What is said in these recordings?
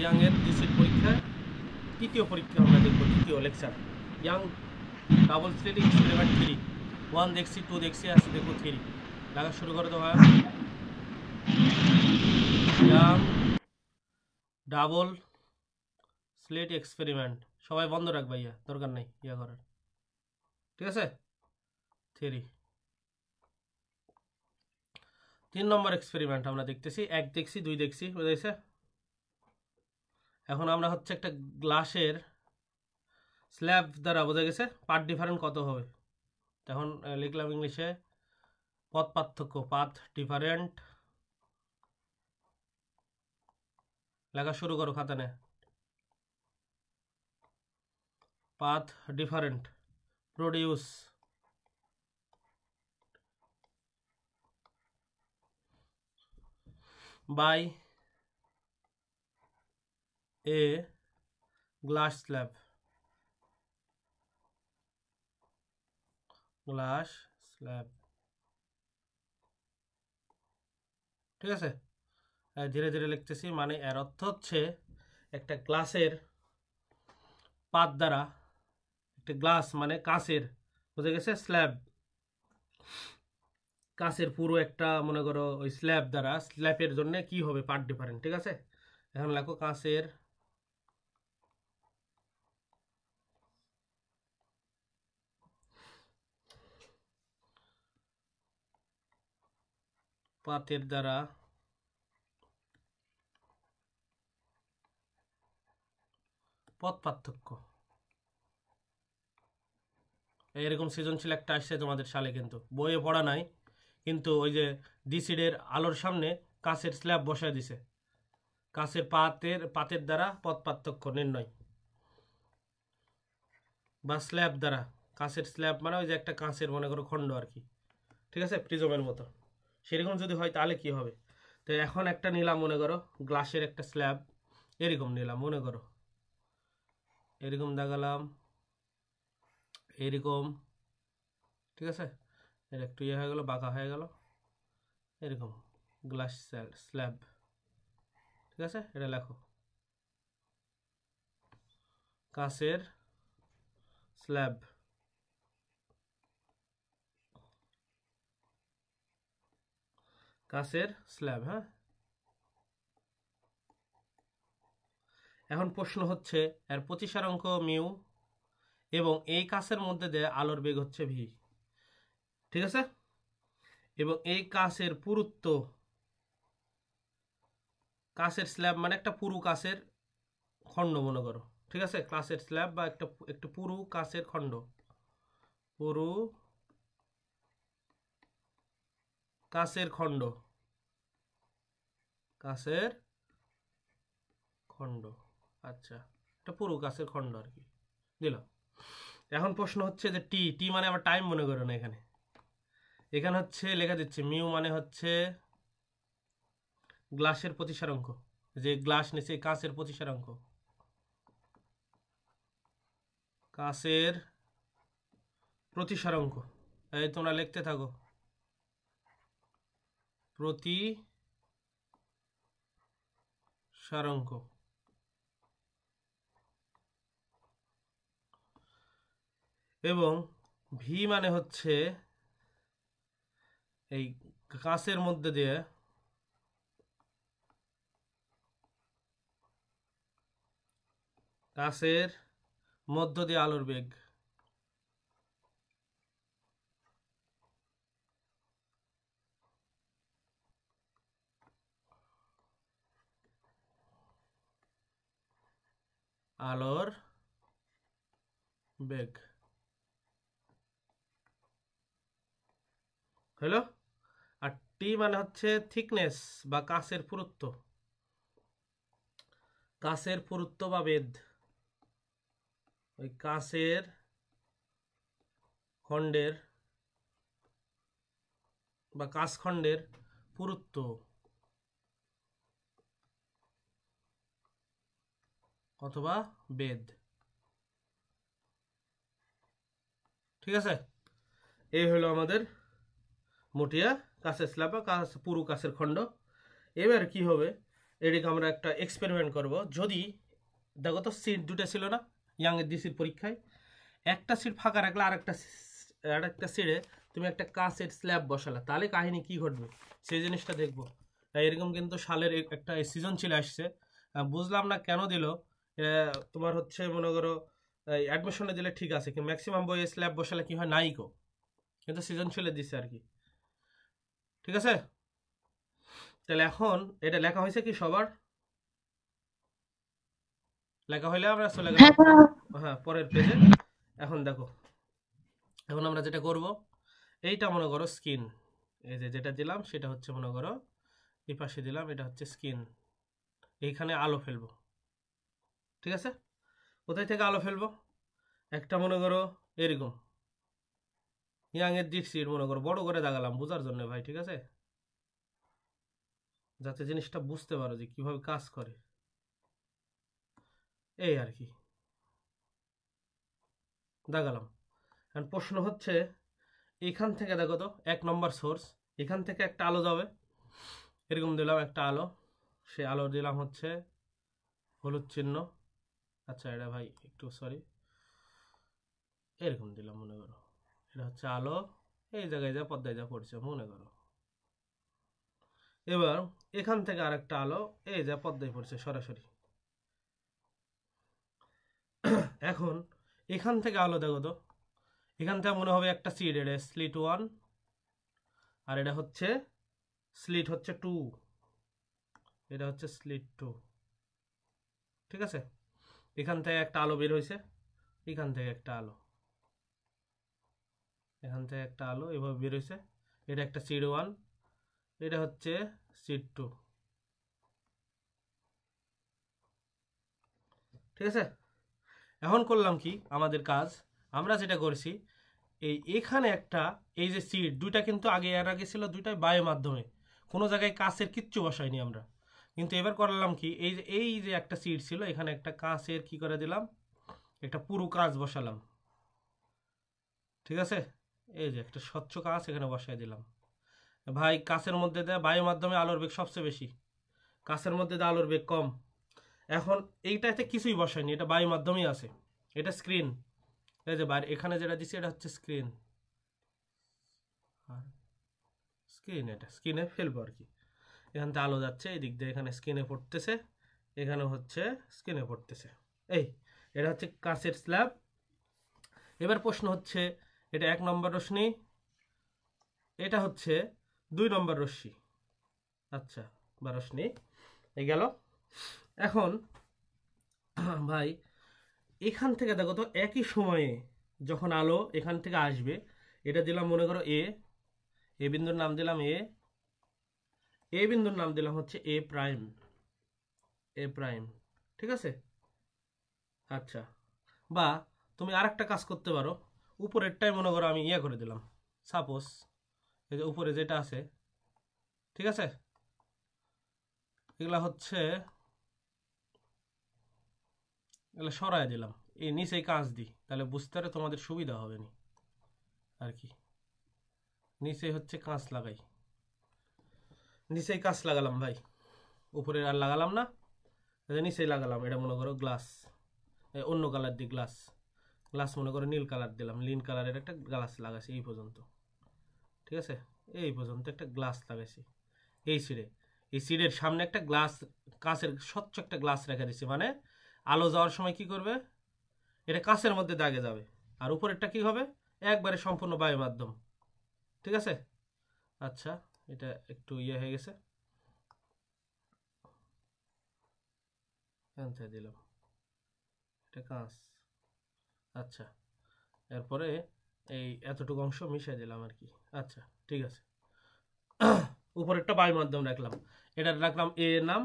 Young এর ডিসির পরীক্ষা তৃতীয় পরীক্ষা আমরা দেখবো, তৃতীয় lecture. Young double slit experiment 3 1 দেখছি, 2 দেখছি, আজকে দেখবো 3। লেখা শুরু করে দেওয়া। ইয়াং ডাবল স্লিট এক্সপেরিমেন্ট, সবাই বন্ধ রাখবে, ইয়া দরকার নেই ইয়া করার, ঠিক আছে। 3 নম্বর এক্সপেরিমেন্ট আমরা দেখতেছি, 1 দেখছি, 2 দেখছি, বুঝেছে। এখন আমরা হচ্ছে একটা গ্লাসের স্ল্যাব দ্বারা, বোঝা গেছে পাথ ডিফারেন্ট কত হবে। এখন লিখলাম ইংলিশে পথ পার্থক্য, পাথ ডিফারেন্ট। লেখা শুরু করো খাতানে। Path different produce by a glass slab, ঠিক আছে। ধীরে ধীরে লিখতেছি, মানে এর অর্থ হচ্ছে একটা গ্লাসের পাত দ্বারা, একটা গ্লাস মানে কাঁচের, বুঝে গেছে, স্ল্যাব কাঁচের পুরো একটা, মনে করো ওই স্ল্যাব দ্বারা, স্ল্যাবের জন্য কি হবে পার্ট ডিফারেন্ট, ঠিক আছে। এখন লেখো কাঁচের পাতের দ্বারা পথ পার্থক্য। এরকম সৃজনশীল একটা আসছে তোমাদের সালে, কিন্তু বইয়ে পড়া নাই, কিন্তু ওই যে ডিসিডের আলোর সামনে কাঁচের স্ল্যাব বসায় দিছে, কাঁচের পাতের দ্বারা পথ পার্থক্য নির্ণয়, বা স্ল্যাব দ্বারা, কাঁচের স্ল্যাব মানে ওই যে একটা কাঁচের মনে করো খণ্ড আর কি, ঠিক আছে, প্রিজমের মতো। সেরকম যদি হয় তাহলে কি হবে। তো এখন একটা নিলাম, মনে করো গ্লাসের একটা স্ল্যাব, এরকম নিলাম, মনে করো এরকম দেখালাম, এরকম, ঠিক আছে। এর একটু ইয়ে হয়ে গেল, বাঁকা হয়ে গেল, এরকম গ্লাস স্ল্যাব, ঠিক আছে। এটা লেখো কাঁচের স্ল্যাব, কাঁচের স্ল্যাব। হ্যাঁ, এখন প্রশ্ন হচ্ছে এর প্রতিসারাঙ্ক মিউ এবং এই কাঁচের মধ্যে দিয়ে আলোর বেগ হচ্ছে ভি, ঠিক আছে। এবং এই কাঁচের পুরুত্ব, কাঁচের স্ল্যাব মানে একটা পুরু কাঁচের খণ্ড মনে করো, ঠিক আছে, কাঁচের স্ল্যাব বা একটা পুরু কাঁচের খণ্ড, পুরু কাঁচের খণ্ড, কাঁচের খণ্ড, আচ্ছা, এটা পুরু কাঁচের খণ্ড আর কি দিলাম। এখন প্রশ্ন হচ্ছে যে টি, টি মানে আবার টাইম মনে করো না, এখানে এখানে হচ্ছে লেখা দিচ্ছে মিউ মানে হচ্ছে গ্লাসের প্রতিসারাঙ্ক, যে গ্লাস নিচে কাঁচের প্রতিসারাঙ্ক, কাঁচের প্রতিসারাঙ্ক। এই তোমরা লিখতে থাকো, প্রতিসারাঙ্ক। এবং ভি মানে হচ্ছে এই কাঁচের মধ্যে দিয়ে কাঁচের মধ্য দিয়ে আলোর বেগ, আলোর বেগ হলো। আর টি মানে হচ্ছে থিকনেস বা কাঁচের পুরুত্ব, কাঁচের পুরুত্ব বা বেদ, ওই কাঁচের খণ্ডের বা কাঁচখণ্ডের পুরুত্ব অথবা বেদ, ঠিক আছে। এই হলো আমাদের মটিয়া কাঁচের স্ল্যাব বা পুরু কাঁচের খণ্ড। এবার কি হবে, এদিকে আমরা একটা এক্সপেরিমেন্ট করব। যদি দেখো তো সিট দুটো ছিল না ইয়াংয়ের ডিসির পরীক্ষায়, একটা সিট ফাঁকা রাখলে আরেকটা সিটে তুমি একটা কাঁচের স্ল্যাব বসালা, তাহলে কাহিনী কি ঘটবে সেই জিনিসটা দেখবো। এরকম কিন্তু সালের একটা সিজন চলে আসছে, বুঝলাম না কেন দিল। তোমার হচ্ছে মনে করো অ্যাডমিশনে দিলে ঠিক আছে, কিন্তু ম্যাক্সিমাম বইয়ে স্ল্যাব বসালে কি হয় নাইকো, কিন্তু সিজন চলে দিচ্ছে আর কি। ঠিক আছে, তাহলে এখন এটা লেখা হয়েছে কি সবার? লেখা হইলে আমরা চলে গেলাম হ্যাঁ পরের পেজে। এখন দেখো, এখন আমরা যেটা করব, এইটা মনে করো স্কিন, এই যে যেটা দিলাম সেটা হচ্ছে মনে করো এই পাশে দিলাম, এটা হচ্ছে স্কিন। এইখানে আলো ফেলবো, ঠিক আছে? কোথায় থেকে আলো ফেলবো? একটা মনে করো এরকম ইয়াংয়ের ডিপসির মনে করো বড় করে দাগালাম বোঝার জন্য ভাই, ঠিক আছে? যাতে জিনিসটা বুঝতে পারো যে কিভাবে কাজ করে, এই আর কি দাগালাম। এখন প্রশ্ন হচ্ছে এখান থেকে দেখো তো 1 নম্বর সোর্স, এখান থেকে একটা আলো যাবে, এরকম দিলাম একটা আলো, সে আলো দিলাম হচ্ছে হলুদ চিহ্ন। আচ্ছা এটা ভাই একটু সরি, এরকম দিলাম মনে করো, এটা হচ্ছে আলো, এই জায়গায় যা পদ্মায় যা পড়ছে মনে করো। এবার এখান থেকে আরেকটা আলো, এই যা পদ্মায় পড়ছে সরাসরি। এখন এখান থেকে আলো দেখো তো, এখান থেকে মনে হবে একটা সিট, এটা স্লিট 1 আর এটা হচ্ছে স্লিট হচ্ছে 2, এটা হচ্ছে স্লিট 2, ঠিক আছে? এখান থেকে একটা আলো বের হয়েছে, এখান থেকে একটা আলো, এখান থেকে একটা আলো এভাবে বের হয়েছে, এটা একটা সিট 1, এটা হচ্ছে সিট 2, ঠিক আছে? এখন করলাম কি আমাদের কাজ, আমরা যেটা করছি এখানে একটা, এই যে সিট দুইটা কিন্তু এর আগে ছিল দুইটাই বায়ু মাধ্যমে, কোনো জায়গায় কাঁচের কিচ্ছু বসাইনি আমরা। কিন্তু এবার করলাম কি, এই যে একটা সিট ছিল এখানে একটা কাঁচের কি করে দিলাম, একটা পুরো কাঁচ বসালাম, ঠিক আছে? এই যে একটা স্বচ্ছ কাঁচ এখানে বসাই দিলাম। ভাই কাঁচের মধ্যে দেয় বায়ু মাধ্যমে আলোর বেগ সবচেয়ে বেশি, কাঁচের মধ্যে দেয় আলোর বেগ কম। এখন এইটাতে কিছুই বসাইনি, এটা বায়ু মাধ্যমেই আছে, এটা স্ক্রিন। এই যে বাইরে এখানে যেটা দিছি এটা হচ্ছে স্ক্রিন, স্ক্রিন এটা স্ক্রিনে ফেলবো আর কি। এখান থেকে আলো যাচ্ছে এই দিক দিয়ে, এখানে স্ক্রিনে পড়তেছে, এখানে হচ্ছে স্ক্রিনে পড়তেছে। এই এটা হচ্ছে কাঁচের স্ল্যাব। এবার প্রশ্ন হচ্ছে এটা 1 নম্বর রশ্মি, এটা হচ্ছে 2 নম্বর রশ্মি, আচ্ছা বা রশ্মি এই গেল। এখন ভাই এখান থেকে দেখো তো একই সময়ে যখন আলো এখান থেকে আসবে, এটা দিলাম মনে করো এ বিন্দুর নাম দিলাম এ বিন্দুর নাম দিলাম হচ্ছে এ প্রাইম, ঠিক আছে? আচ্ছা, বা তুমি আরেকটা কাজ করতে পারো, উপরেরটাই মনে করো আমি করে দিলাম, সাপোজ এই যে উপরে যেটা আছে, ঠিক আছে? এগুলা হচ্ছে এগুলো সরাই দিলাম, এই নিচেই কাজ দিই, তাহলে বুঝতে পারে তোমাদের সুবিধা হবে নি আর কি। নিচে হচ্ছে কাঁচ লাগাই, নিচেই কাঁচ লাগালাম ভাই, উপরে আর লাগালাম না, নিচেই লাগালাম। এটা মনে করো গ্লাস, অন্য কালার দিই গ্লাস, গ্লাস মনে করো নীল কালার দিলাম, নীল কালারের একটা গ্লাস লাগাইছি এই পর্যন্ত, ঠিক আছে? এই পর্যন্ত একটা গ্লাস লাগাইছি এই সিডে, এই সিডের সামনে একটা গ্লাস, কাঁচের স্বচ্ছ একটা গ্লাস রেখে দিছি, মানে আলো যাওয়ার সময় কি করবে, এটা কাঁচের মধ্যে দাগে যাবে, আর উপরেরটা কি হবে একবারে সম্পূর্ণ বায়ু মাধ্যম, ঠিক আছে? আচ্ছা এটা একটু হয়ে গেছে, দিলাম এটা কাঁচ। আচ্ছা এরপরে এই এতটুকু অংশ মিশিয়ে দিলাম আর কি। আচ্ছা ঠিক আছে, উপরেরটা বায়ু মাধ্যম রাখলাম, এটা রাখলাম এ নাম,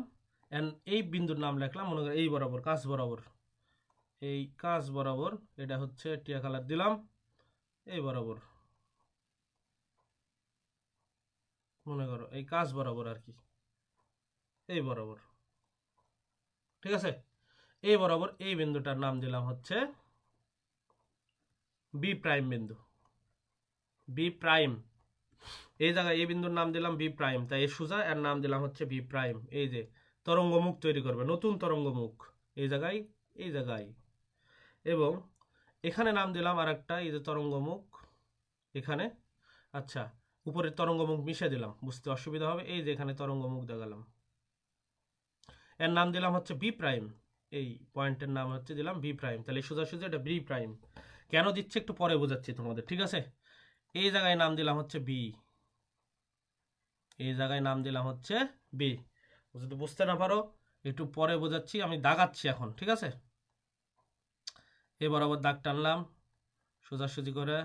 এন্ড এই বিন্দুর নাম রাখলাম মনে করেন এই বরাবর, কাঁচ বরাবর, এই কাঁচ বরাবর, এটা হচ্ছে টিয়া কালার দিলাম এই বরাবর, মনে করো এই কাঁচ বরাবর আর কি, এই বরাবর, ঠিক আছে? এই বরাবর এই বিন্দুটার নাম দিলাম হচ্ছে বি প্রাইম বিন্দু, বি প্রাইম। এই জায়গায় এই বিন্দুর নাম দিলাম বি প্রাইম, তাই এই সোজা এর নাম দিলাম হচ্ছে বি প্রাইম। এই যে তরঙ্গমুখ তৈরি করবে, নতুন তরঙ্গমুখ এই জায়গায় এবং এখানে নাম দিলাম আর একটা, এই যে তরঙ্গমুখ এখানে। আচ্ছা, উপরের তরঙ্গমুখ মিশে দিলাম, বুঝতে অসুবিধা হবে। এই যে এখানে তরঙ্গমুখ দেখালাম, এর নাম দিলাম হচ্ছে বি প্রাইম। এই পয়েন্টের নাম হচ্ছে দিলাম বি প্রাইম। তাহলে সোজাসুজি এটা বি প্রাইম। কেন দিচ্ছে একটু পরে বোঝাচ্ছি তোমাদের, ঠিক আছে? এই জায়গায় নাম দিলাম হচ্ছে বি, এই জায়গায় নাম দিলাম হচ্ছে বি। যদি বুঝতে না পারো একটু পরে বোঝাচ্ছি, আমি দাগাচ্ছি এখন, ঠিক আছে? এই বরাবর দাগ টানলাম সোজাসুজি করে,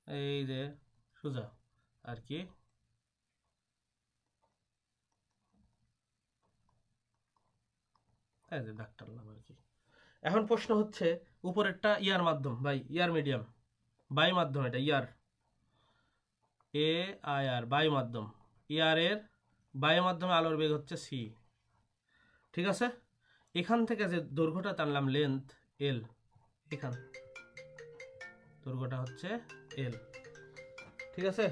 এই যে সোজা আর কি, এই যে দাগ টানলাম আর কি। এখন প্রশ্ন হচ্ছে উপরেরটা ইয়ার মাধ্যম, বাই ইয়ার মিডিয়াম, বাই মাধ্যম, এটা ইয়ার, এ আই আর, বাই মাধ্যম। ইয়ারের বাই মাধ্যমে আলোর বেগ হচ্ছে সি, ঠিক আছে? এখান থেকে যে দৈর্ঘ্যটা টানলাম লেন্থ এল, এখান দৈর্ঘ্যটা হচ্ছে এল, ঠিক আছে?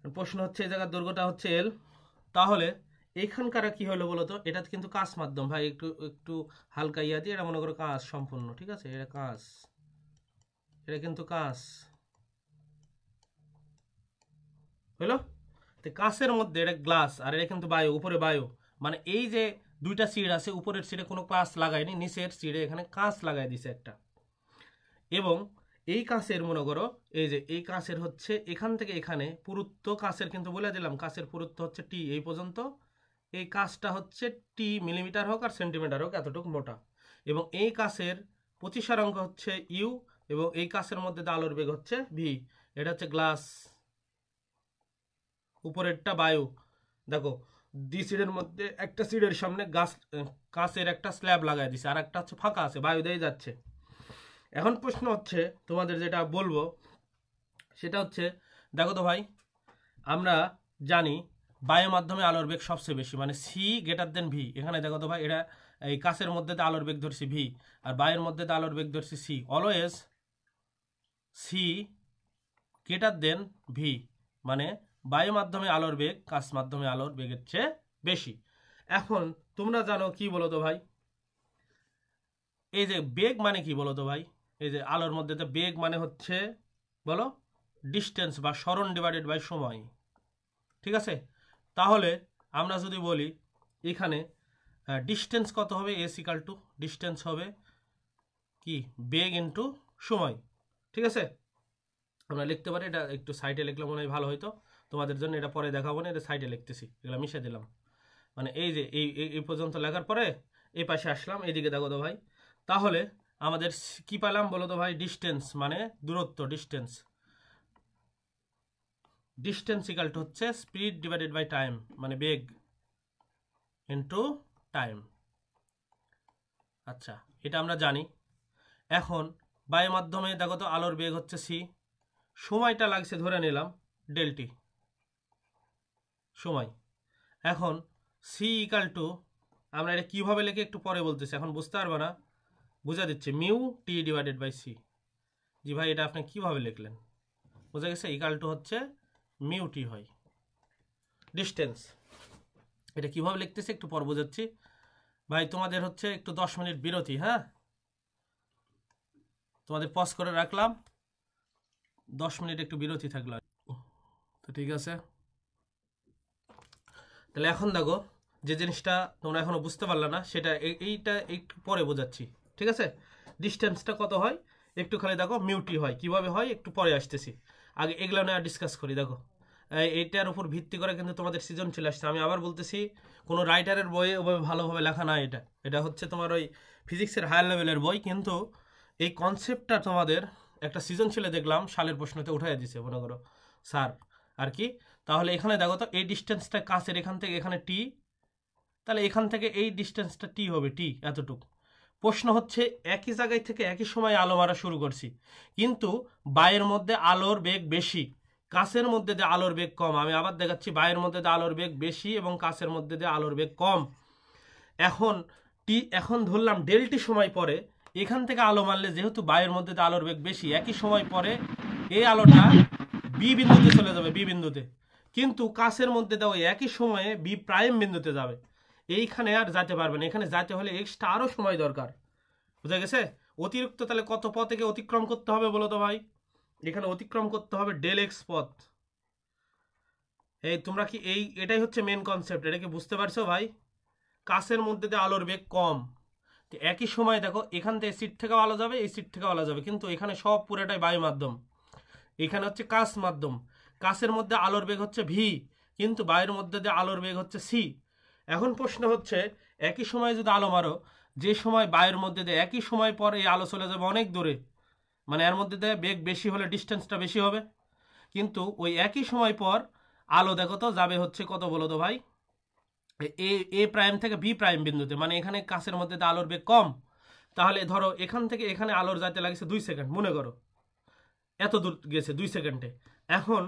প্রশ্ন হচ্ছে এই জায়গার দৈর্ঘ্যটা হচ্ছে এল। তাহলে এইখানকার কি হলো বলো তো? এটা কিন্তু কাঁচ মাধ্যম ভাই, একটু একটু হালকা ইয়া দিয়ে এটা মনে করো কাঁচ সম্পূর্ণ, ঠিক আছে? এটা কাঁচ, এটা কিন্তু কাঁচ হলো। তো কাঁচের মধ্যে এটা গ্লাস, আর এটা কিন্তু বায়ু, উপরে বায়ু, মানে এই যে দুইটা সিট আছে, উপরের সিটে কোনো গ্লাস লাগায়নি, নিচের সিটে এখানে কাঁচ লাগাই দিছে একটা। এবং এই কাঁচের মনে করো এই যে এই কাঁচের হচ্ছে এখান থেকে এখানে পুরুত্ব, কাঁচের কিন্তু বলে দিলাম কাঁচের পুরুত্ব হচ্ছে টি, এই পর্যন্ত। এই কাঁচটা হচ্ছে টি মিলিমিটার হোক আর সেন্টিমিটার হোক এতটুকু মোটা, এবং এই কাঁচের প্রতিসারাঙ্ক হচ্ছে ইউ, এবং এই কাঁচের মধ্যে আলোর বেগ হচ্ছে ভি। এটা হচ্ছে গ্লাস, উপরেরটা বায়ু। দেখো দুই সিটের মধ্যে একটা সিটের সামনে কাঁচের একটা স্ল্যাব লাগাই দিছে, আর একটা হচ্ছে ফাঁকা আছে, বায়ু দিয়ে যাচ্ছে। এখন প্রশ্ন হচ্ছে তোমাদের যেটা বলবো সেটা হচ্ছে, দেখো তো ভাই, আমরা জানি বায়ু মাধ্যমে আলোর বেগ সবচেয়ে বেশি, মানে সি গ্রেটার দেন ভি। এখানে দেখো তো ভাই, এটা এই কাঁচের মধ্যে আলোর বেগ ধরছি ভি, আর বায়ুর মধ্যে আলোর বেগ ধরছি c. Always c greater than v, মানে বায়ু মাধ্যমে আলোর বেগ কাঁচ মাধ্যমে আলোর বেগের চেয়ে বেশি। এখন তোমরা জানো কি বলো তো ভাই, এই যে বেগ মানে কি বলো তো ভাই? এই যে আলোর মধ্যে তো বেগ মানে হচ্ছে বলো ডিস্টেন্স বা সরণ ডিভাইডেড বাই সময়, ঠিক আছে? তাহলে আমরা যদি বলি এখানে ডিস্টেন্স কত হবে, এস ইকাল টু ডিস্টেন্স হবে কি বেগ ইন্টু সময়, ঠিক আছে? আমরা লিখতে পারি, এটা একটু সাইডে লিখলে মনে হয় ভালো হইতো তোমাদের জন্য, এটা পরে দেখাবো না, এটা সাইডে লিখতেছি, এগুলো মিশে দিলাম। মানে এই যে এই পর্যন্ত লেখার পরে এই পাশে আসলাম, এইদিকে দেখো তো ভাই। তাহলে আমাদের কি পেলাম বলো তো ভাই? ডিস্টেন্স মানে দূরত্ব, ডিস্টেন্স, ডিস্টেন্স ইকাল টু হচ্ছে স্পিড ডিভাইডেড বাই টাইম, মানে বেগ ইন্টু টাইম। আচ্ছা, এটা আমরা জানি। এখন বায়ু মাধ্যমে দেখো তো আলোর বেগ হচ্ছে সি, সময়টা লাগছে ধরে নিলাম ডেলটি সময়। এখন সি ইকাল টু, আমরা এটা কীভাবে লিখে একটু পরে বলতেছি, এখন বুঝতে পারবো না, বুঝা দিচ্ছে mu t divided by c. জি ভাই, এটা আপনি কীভাবে লিখলেন? বোঝা গেছে, ইকাল টু হচ্ছে মিউ টি হয় ডিস্টেন্স। এটা কীভাবে লিখতেছি একটু পর বোঝাচ্ছি ভাই। তোমাদের হচ্ছে একটু 10 মিনিট বিরতি, হ্যাঁ? তোমাদের পজ করে রাখলাম, 10 মিনিট একটু বিরতি থাকলো, তো ঠিক আছে। তাহলে এখন দেখো যে জিনিসটা তোমরা এখনো বুঝতে পারলে না, সেটা এইটা একটু পরে বোঝাচ্ছি, ঠিক আছে? ডিস্টেন্সটা কত হয় একটু খালি দেখো, মিউটি হয়, কিভাবে হয় একটু পরে আসতেছি, আগে এগুলো নিয়ে ডিসকাস করি। দেখো এইটার উপর ভিত্তি করে কিন্তু তোমাদের সৃজনশীল আসছে। আমি আবার বলতেছি, কোনো রাইটারের বইয়ে ওভাবে ভালোভাবে লেখা না, এটা হচ্ছে তোমার ওই ফিজিক্সের হায়ার লেভেলের বই, কিন্তু এই কনসেপ্টটা তোমাদের একটা সৃজনশীলে দেখলাম সালের প্রশ্নতে উঠাই দিছে মনে করো স্যার আর কি। তাহলে এখানে দেখো তো এই ডিস্টেন্সটা কাছের, এখান থেকে এখানে টি, তাহলে এখান থেকে এই ডিস্টেন্সটা টি হবে, টি এতটুকু। প্রশ্ন হচ্ছে একই জায়গায় থেকে একই সময় আলো মারা শুরু করছি, কিন্তু বায়ের মধ্যে আলোর বেগ বেশি, কাছের মধ্যে দিয়ে আলোর বেগ কম। আমি আবার দেখাচ্ছি, বায়ের মধ্যে দিয়ে আলোর বেগ বেশি এবং কাছের মধ্যে দিয়ে আলোর বেগ কম। এখন ধরলাম ডেলটি সময় পরে এখান থেকে আলো মারলে, যেহেতু বায়ের মধ্যে আলোর বেগ বেশি, একই সময় পরে এই আলোটা বি বিন্দুতে চলে যাবে, বি বিন্দুতে। কিন্তু কাছের মধ্যে দাও একই সময়ে বি প্রাইম বিন্দুতে যাবে, এইখানে আর যেতে পারবে না, এখানে যেতে হলে এক্সট্রা আরও সময় দরকার। বুঝা গেছে? অতিরিক্ত তাহলে কত পথকে অতিক্রম করতে হবে বলো তো ভাই? এখানে অতিক্রম করতে হবে ডেল এক্স পথ। এই তোমরা কি এটাই হচ্ছে মেন কনসেপ্ট, এটা কি বুঝতে পারছো ভাই? কাছের মধ্যে দিয়ে আলোর বেগ কম, একই সময় দেখো এখান থেকে সিট থেকেও আলো যাবে, এই সিট থেকেও আলো যাবে, কিন্তু এখানে সব পুরোটাই বায়ু মাধ্যম, এখানে হচ্ছে কাচ মাধ্যম। কাছের মধ্যে আলোর বেগ হচ্ছে ভি, কিন্তু বায়ুর মধ্যে দিয়ে আলোর বেগ হচ্ছে সি। এখন প্রশ্ন হচ্ছে একই সময় যদি আলো মারো, যে সময় বায়ুর মধ্যে দিয়ে একই সময় পর এই আলো চলে যাবে অনেক দূরে, মানে এর মধ্যে দিয়ে বেগ বেশি হলে ডিস্টেন্সটা বেশি হবে, কিন্তু ওই একই সময় পর আলো দেখো তো যাবে হচ্ছে কত বলো তো ভাই? এ এ প্রাইম থেকে বি প্রাইম বিন্দুতে, মানে এখানে কাছের মধ্যে দিয়ে আলোর বেগ কম। তাহলে ধরো এখান থেকে এখানে আলোর যাইতে লাগছে 2 সেকেন্ড, মনে করো এত দূর গেছে 2 সেকেন্ডে। এখন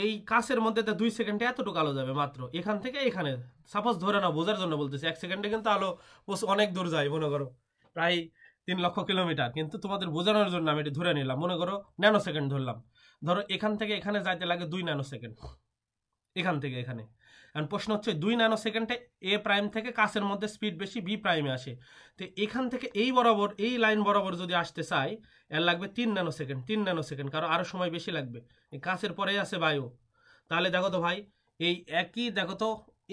এই কাছের মধ্যে 2 সেকেন্ডে এতটুকু আলো যাবে মাত্র এখান থেকে এখানে। সাপোজ ধরে নাও, বোঝার জন্য বলতেছি, 1 সেকেন্ডে কিন্তু আলো অনেক দূর যায়, মনে করো প্রায় 3 লক্ষ কিলোমিটার, কিন্তু তোমাদের বোঝানোর জন্য আমি এটি ধরে নিলাম, মনে করো ন্যানো সেকেন্ড ধরলাম। ধরো এখান থেকে এখানে যাইতে লাগে 2 ন্যানো সেকেন্ড, এখান থেকে এখানে। এখন প্রশ্ন হচ্ছে 2 ন্যানো সেকেন্ডে এ প্রাইম থেকে কাছের মধ্যে স্পিড বেশি, বি প্রাইমে আসে, তো এখান থেকে এই বরাবর এই লাইন বরাবর যদি আসতে চাই এর লাগবে 3 ন্যানো সেকেন্ড। 3 ন্যানো সেকেন্ড, কারণ আরও সময় বেশি লাগবে, এই কাছের পরেই আছে বায়ু। তাহলে দেখো তো ভাই, এই একই দেখো তো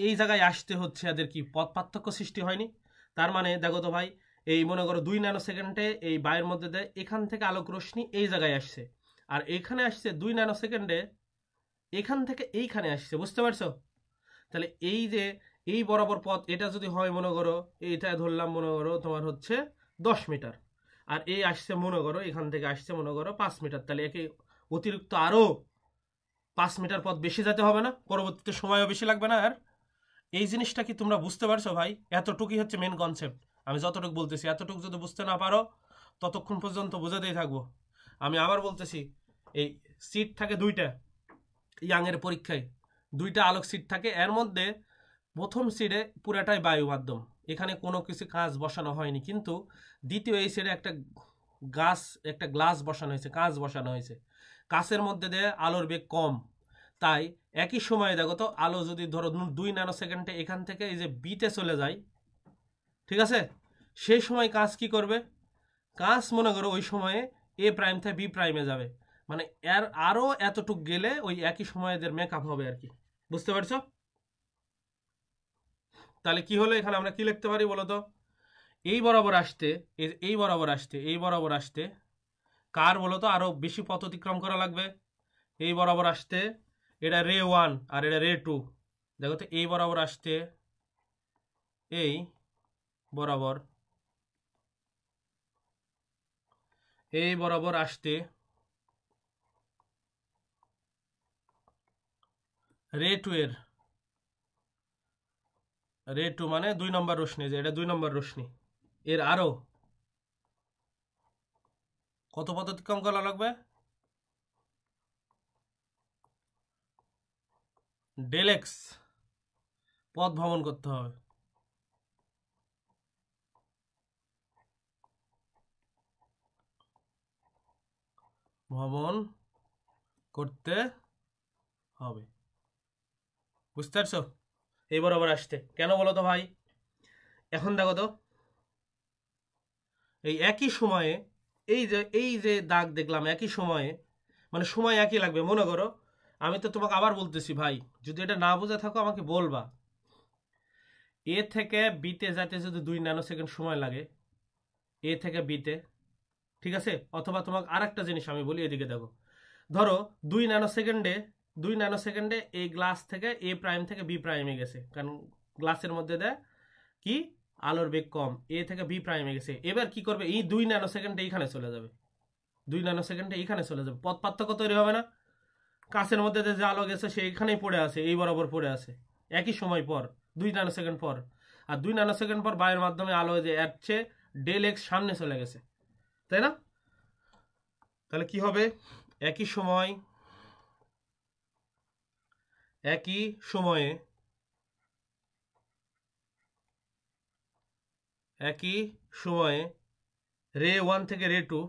এই জায়গায় আসতে হচ্ছে এদের কি পথ পার্থক্য সৃষ্টি হয়নি? তার মানে দেখো তো ভাই, এই মনে করো 2 ন্যানো সেকেন্ডে এই বায়ুর মধ্যে দেয় এখান থেকে আলোক রশ্মি এই জায়গায় আসছে, আর এখানে আসছে 2 ন্যানো সেকেন্ডে এখান থেকে এইখানে আসছে, বুঝতে পারছো? তাহলে এই যে এই বরাবর পথ এটা যদি হয়, মনে করো এইটা ধরলাম মনে করো তোমার হচ্ছে 10 মিটার, আর এই আসছে মনে করো এখান থেকে আসছে মনে করো 5 মিটার, তাহলে একে অতিরিক্ত আরও 5 মিটার পথ বেশি যেতে হবে না, পরবর্তীতে সময়ও বেশি লাগবে না। আর এই জিনিসটা কি তোমরা বুঝতে পারছো ভাই? এতটুকুই হচ্ছে মেন কনসেপ্ট। আমি যতটুকু বলতেছি এতটুকু যদি বুঝতে না পারো ততক্ষণ পর্যন্ত বোঝাতেই থাকবো। আমি আবার বলতেছি, এই সিট থাকে 2টা, ইয়াংয়ের পরীক্ষায় 2টা আলোক সিট থাকে, এর মধ্যে প্রথম সিটে পুরাটাই বায়ু মাধ্যম, এখানে কোনো কিছু কাঁচ বসানো হয়নি, কিন্তু দ্বিতীয় এই সিটে একটা গ্লাস বসানো হয়েছে, কাঁচ বসানো হয়েছে, কাঁচের মধ্যে দিয়ে আলোর বেগ কম, তাই একই সময়ে দেখো তো আলো যদি ধরো 2 ন্যানো সেকেন্ডে এখান থেকে এই যে বিতে চলে যায়, ঠিক আছে, সেই সময় কাঁচ কি করবে? কাঁচ মনে করো ওই সময়ে এ প্রাইম থেকে বি প্রাইমে যাবে, মানে এর আরও এতটুক গেলে ওই একই সময় এদের মেকআপ হবে আর কি। বুঝতে পারছো? তাহলে কি হলো, এখানে আমরা কি লিখতে পারি বলো তো? এই বরাবর আসতে এই বরাবর আসতে এই বরাবর আসতে কার বলো তো আরো বেশি পথ অতিক্রম করা লাগবে? এই বরাবর আসতে এটা রে 1 আর এটা রে 2, দেখো তো এই বরাবর আসতে এই বরাবর আসতে রে 2 এর রে 2 মানে 2 নম্বর রশ্মি, যে এটা 2 নম্বর রশ্মি, এর আরো কত পথ অতিক্রম করা লাগবে? ডেল এক্স পথ ভ্রমণ করতে হবে। ভ্রমণ করতে হবে, বুঝতে পারছো? এই বরাবর আসতে কেন বলো তো ভাই? এখন দেখো তো এই একই সময়ে এই যে দাগ দেখলাম একই সময়ে, মানে সময় একই লাগবে, মনে করো আমি তো তোমাকে আবার বলতেছি ভাই, যদি এটা না বুঝে থাকো আমাকে বলবা, এ থেকে বিতে যেতে যদি 2 ন্যানো সেকেন্ড সময় লাগে এ থেকে বিতে, ঠিক আছে, অথবা তোমাকে আর একটা জিনিস আমি বলি, এদিকে দেখো, ধরো 2 ন্যানো সেকেন্ডে 2 ন্যানো সেকেন্ডে এই গ্লাস থেকে এ প্রাইম থেকে বি প্রাইমে গেছে, কারণ গ্লাসের মধ্যে দেয় কি আলোর বেগ কম, এ থেকে বি প্রাইমে গেছে, এবার কি করবে এই 2 ন্যানো সেকেন্ডে এইখানে চলে যাবে, 2 ন্যানো সেকেন্ডে এইখানে চলে যাবে, পথ পার্থক্য তৈরি হবে না? কাছের মধ্যে যে আলো গেছে সে এইখানেই পড়ে আছে, এই বরাবর পড়ে আছে একই সময় পর 2 ন্যানো সেকেন্ড পর, আর 2 ন্যানো সেকেন্ড পর বায়ুর মাধ্যমে আলো যে আসছে ডেল এক্স সামনে চলে গেছে, তাই না? তাহলে কি হবে? একই সময় একই সময়ে একই সময়ে রে 1 থেকে রে 2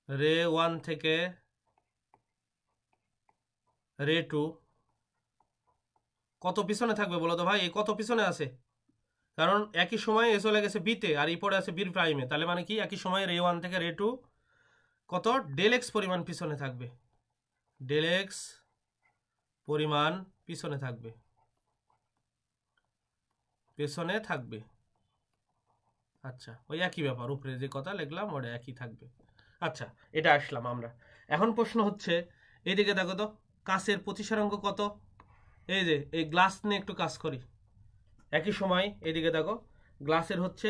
রে রে 1 থেকে রে 2 কত পিছনে থাকবে বলো তো ভাই? এই কত পিছনে আছে, কারণ একই সময়ে এ চলে গেছে বিতে আর এই পরে আছে বি প্রাইমে, তাহলে মানে কি একই সময়ে রে 1 থেকে রে 2 কত ডেল এক্স পরিমাণ পিছনে থাকবে, ডেল এক্স পরিমাণ পিছনে থাকবে, পেছনে থাকবে। আচ্ছা, ওই একই ব্যাপার, উপরে যে কথা লিখলাম ওটা একই থাকবে। আচ্ছা, এটা আসলাম আমরা। এখন প্রশ্ন হচ্ছে এইদিকে দেখো তো, কাঁচের প্রতিসারাঙ্ক কত? এই যে এই গ্লাস নিয়ে একটু কাজ করি। একই সময় এইদিকে দেখো, গ্লাসের হচ্ছে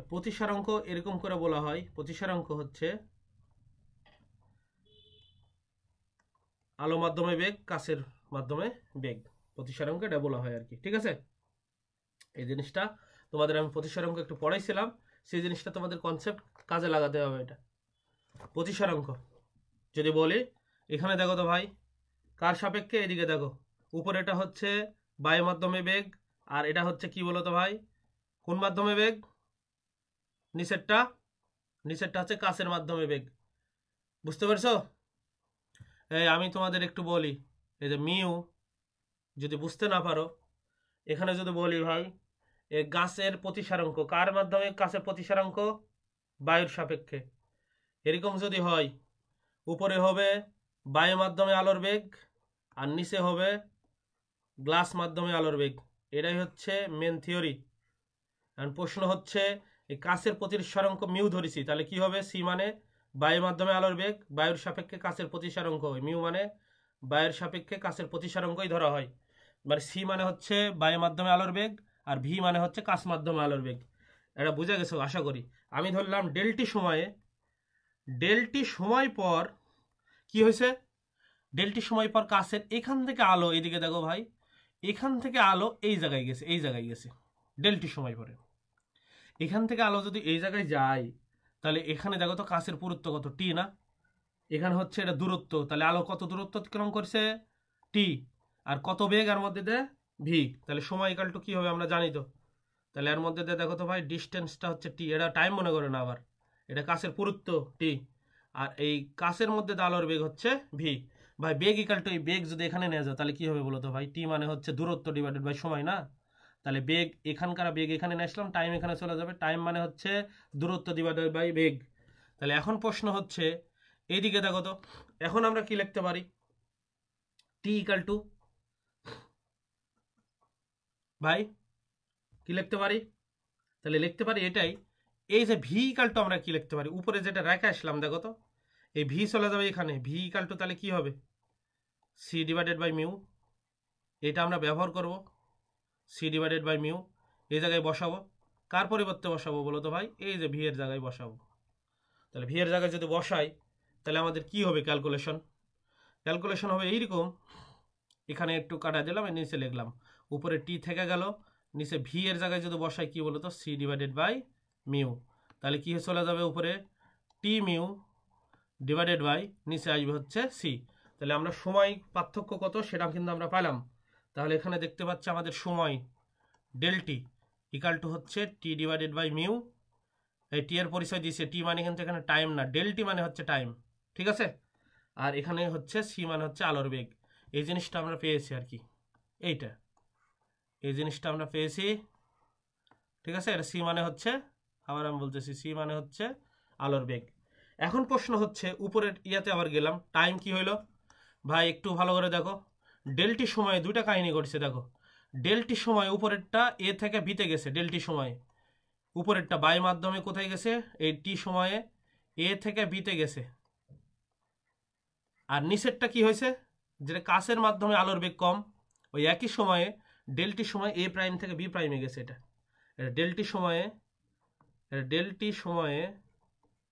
প্রতিসারাঙ্ক এরকম করে বলা হয়, প্রতিসারাঙ্ক হচ্ছে আলো মাধ্যমে বেগ, কাঁচের মাধ্যমে বেগ, প্রতিসারাঙ্ক এটা বলা হয় আর কি। ঠিক আছে, এই জিনিসটা তোমাদের আমি প্রতিসারাঙ্ক একটু পড়াইছিলাম, সেই জিনিসটা তোমাদের কনসেপ্ট কাজে লাগাতে হবে। এটা প্রতিসারাঙ্ক যদি বলি, এখানে দেখো তো ভাই, কার সাপেক্ষে? এদিকে দেখো, উপরে এটা হচ্ছে বায়ু মাধ্যমে বেগ, আর এটা হচ্ছে কি বলো তো ভাই, কোন মাধ্যমে বেগ? নিচেরটা হচ্ছে কাঁচের মাধ্যমে বেগ। বুঝতে পারছো? এই আমি তোমাদের একটু বলি, এই যে মিউ যদি বুঝতে না পারো, এখানে যদি বলি ভাই, এই গাছের প্রতিসারাঙ্ক কার মাধ্যমে, কাছের প্রতিসারাঙ্ক বায়ুর সাপেক্ষে। এরকম যদি হয়, উপরে হবে বায়ু মাধ্যমে আলোর বেগ আর নিচে হবে গ্লাস মাধ্যমে আলোর বেগ। এটাই হচ্ছে মেন থিওরি। এখন প্রশ্ন হচ্ছে, এই কাছের প্রতিসারাঙ্ক মিউ ধরেছি, তাহলে কি হবে? সি মানে বায়ু মাধ্যমে আলোর বেগ, বায়ুর সাপেক্ষে কাছের প্রতিসারাঙ্ক হয়, মিউ মানে বায়ুর সাপেক্ষে কাছের প্রতিসারাঙ্কই ধরা হয়। মানে সি মানে হচ্ছে বায়ু মাধ্যমে আলোর বেগ, আর ভি মানে হচ্ছে কাচ মাধ্যমে আলোর বেগ। এটা বুঝে গেছো আশা করি। আমি ধরলাম ডেলটি সময় পর কি হয়েছে, ডেলটি সময় পর কাছের এখান থেকে আলো, এদিকে দেখো ভাই, এখান থেকে আলো এই জায়গায় গেছে ডেলটি সময় পরে। এখান থেকে আলো যদি এই জায়গায় যায়, তাহলে এখানে দেখো তো কাছের পুরুত্ব কত, টি না? এখানে হচ্ছে এটা দূরত্ব, তাহলে আলো কত দূরত্ব অতিক্রম করছে, টি, আর কত বেগ এর মধ্যে দিয়ে, ভি। তাহলে সময় ইকাল টু কি হবে আমরা জানি তো, তাহলে এর মধ্যে দিয়ে দেখো তো ভাই, ডিস্টেন্সটা হচ্ছে টি, এটা টাইম মনে করে না আবার, এটা কাছের পুরুত্ব টি, আর এই কাছের মধ্যে দিয়ে আলোর বেগ হচ্ছে ভি। ভাই বেগ ইকাল টু, এই বেগ যদি এখানে নিয়ে যাও তাহলে কি হবে বলো তো ভাই? টি মানে হচ্ছে দূরত্ব ডিভাইডেড বাই সময় না? তাহলে বেগ এখানকার বেগ এখানে নিয়ে আসলাম, টাইম এখানে চলে যাবে, টাইম মানে হচ্ছে দূরত্ব ডিভাইডেড বাই বেগ। তাহলে এখন প্রশ্ন হচ্ছে এইদিকে দেখো তো, এখন আমরা কি লিখতে পারি? টি ইকাল টু, ভাই কি লিখতে পারি? তাহলে লিখতে পারি এটাই, এই যে ভি ইকাল টু আমরা কি লিখতে পারি? উপরে যেটা রেখে আসলাম দেখো তো, এই ভি চলে যাবে এখানে, ভি ইকাল টু তাহলে কি হবে? C divided by mu. এটা আমরা ব্যবহার করব, সি ডিভাইডেড বাই মিউ, এই জায়গায় বসাবো। কার পরিবর্তে বসাবো বলো তো ভাই? এই যে ভি এর জায়গায় বসাবো। তাহলে ভি এর জায়গায় যদি বসাই, তাহলে আমাদের কি হবে ক্যালকুলেশন হবে এইরকম, এখানে একটু কাটা দিলাম, নিচে লিখলাম, উপরে টি থেকে গেল, নিচে ভি এর জায়গায় যদি বসাই কি বলতো, সি ডিভাইডেড বাই মিউ। তাহলে কি চলে যাবে উপরে, টি মিউ ডিভাইডেড বাই নিচে আসবে হচ্ছে সি। তাহলে আমরা সময় পার্থক্য কত সেটা কিন্তু আমরা পেলাম। তাহলে এখানে দেখতে পাচ্ছি আমাদের সময় ডেলটি ইকাল টু হচ্ছে টি ডিভাইডেড বাই মিউ। এই টি এর পরিচয় দিয়েছে, টি মানে কিন্তু এখানে টাইম না, ডেলটি মানে হচ্ছে টাইম। ঠিক আছে, আর এখানে হচ্ছে সি মানে হচ্ছে আলোর বেগ। এই জিনিসটা আমরা পেয়েছি আর কি, এইটা এই জিনিসটা আমরা পেয়েছি। ঠিক আছে, এটা সি মানে হচ্ছে, আবার আমি বলতেছি, সি মানে হচ্ছে আলোর বেগ। এখন প্রশ্ন হচ্ছে উপরের ইয়াতে আবার গেলাম, টাইম কি হইলো ভাই? একটু ভালো করে দেখো, ডেলটি সময়ে দুইটা কাহিনী ঘটছে দেখো। ডেলটি সময় উপরেরটা এ থেকে বিতে গেছে, ডেলটি সময়ে উপরেরটা বায়ু মাধ্যমে কোথায় গেছে, এই টি সময়ে এ থেকে বিতে গেছে। আর নিচেরটা কি হয়েছে, যেটা কাছের মাধ্যমে আলোর বেগ কম, ওই একই সময়ে ডেলটি সময় এ প্রাইম থেকে বি প্রাইমে গেছে। এটা ডেলটি সময়ে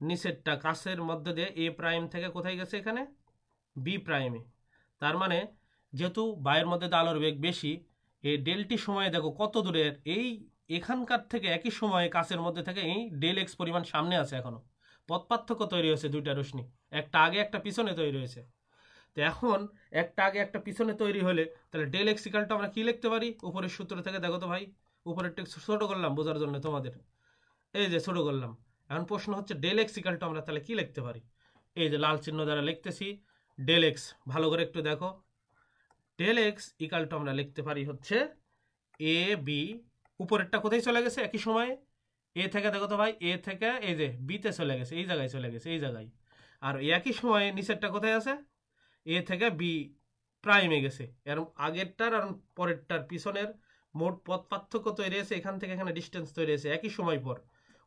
নিচেরটা কাছের মধ্যে দিয়ে এ প্রাইম থেকে কোথায় গেছে, এখানে বি প্রাইমে। তার মানে যেহেতু বায়ুর মধ্যে আলোর বেগ বেশি, এই ডেলটি সময়ে দেখো কত দূরের, এই এখানকার থেকে একই সময়ে কাছের মধ্যে থেকে এই ডেল এক্স পরিমাণ সামনে আছে, এখনো পথ পার্থক্য তৈরি হয়েছে, দুইটা রশ্মি, একটা আগে একটা পিছনে তৈরি হয়েছে। তো এখন একটা আগে একটা পিছনে তৈরি হলে তাহলে ডেল এক্স ইকালটা আমরা কি লিখতে পারি? উপরের সূত্র থেকে দেখো তো ভাই, উপরের ছোট করলাম বোঝার জন্য তোমাদের, এই যে ছোট করলাম। এখন প্রশ্ন হচ্ছে ডেল এক্স ইকালটা আমরা তাহলে কি লিখতে পারি? এই যে লাল চিহ্ন দ্বারা লিখতেছি ডেল এক্স, ভালো করে একটু দেখো, ডেল এক্স ইকাল টু আমরা লিখতে পারি হচ্ছে এ বি, উপরেরটা কোথায় চলে গেছে একই সময়ে, এ থেকে দেখো তো ভাই, এ থেকে এই যে বিতে চলে গেছে, এই জায়গায় চলে গেছে, এই জায়গায়, আর একই সময়ে নিচেরটা কোথায় আছে, এ থেকে বি প্রাইমে গেছে। এর আগেরটার আর পরেরটার পিছনের মোট পথ পার্থক্য তৈরি হয়েছে, এখান থেকে এখানে ডিস্টেন্স তৈরি হয়েছে একই সময় পর,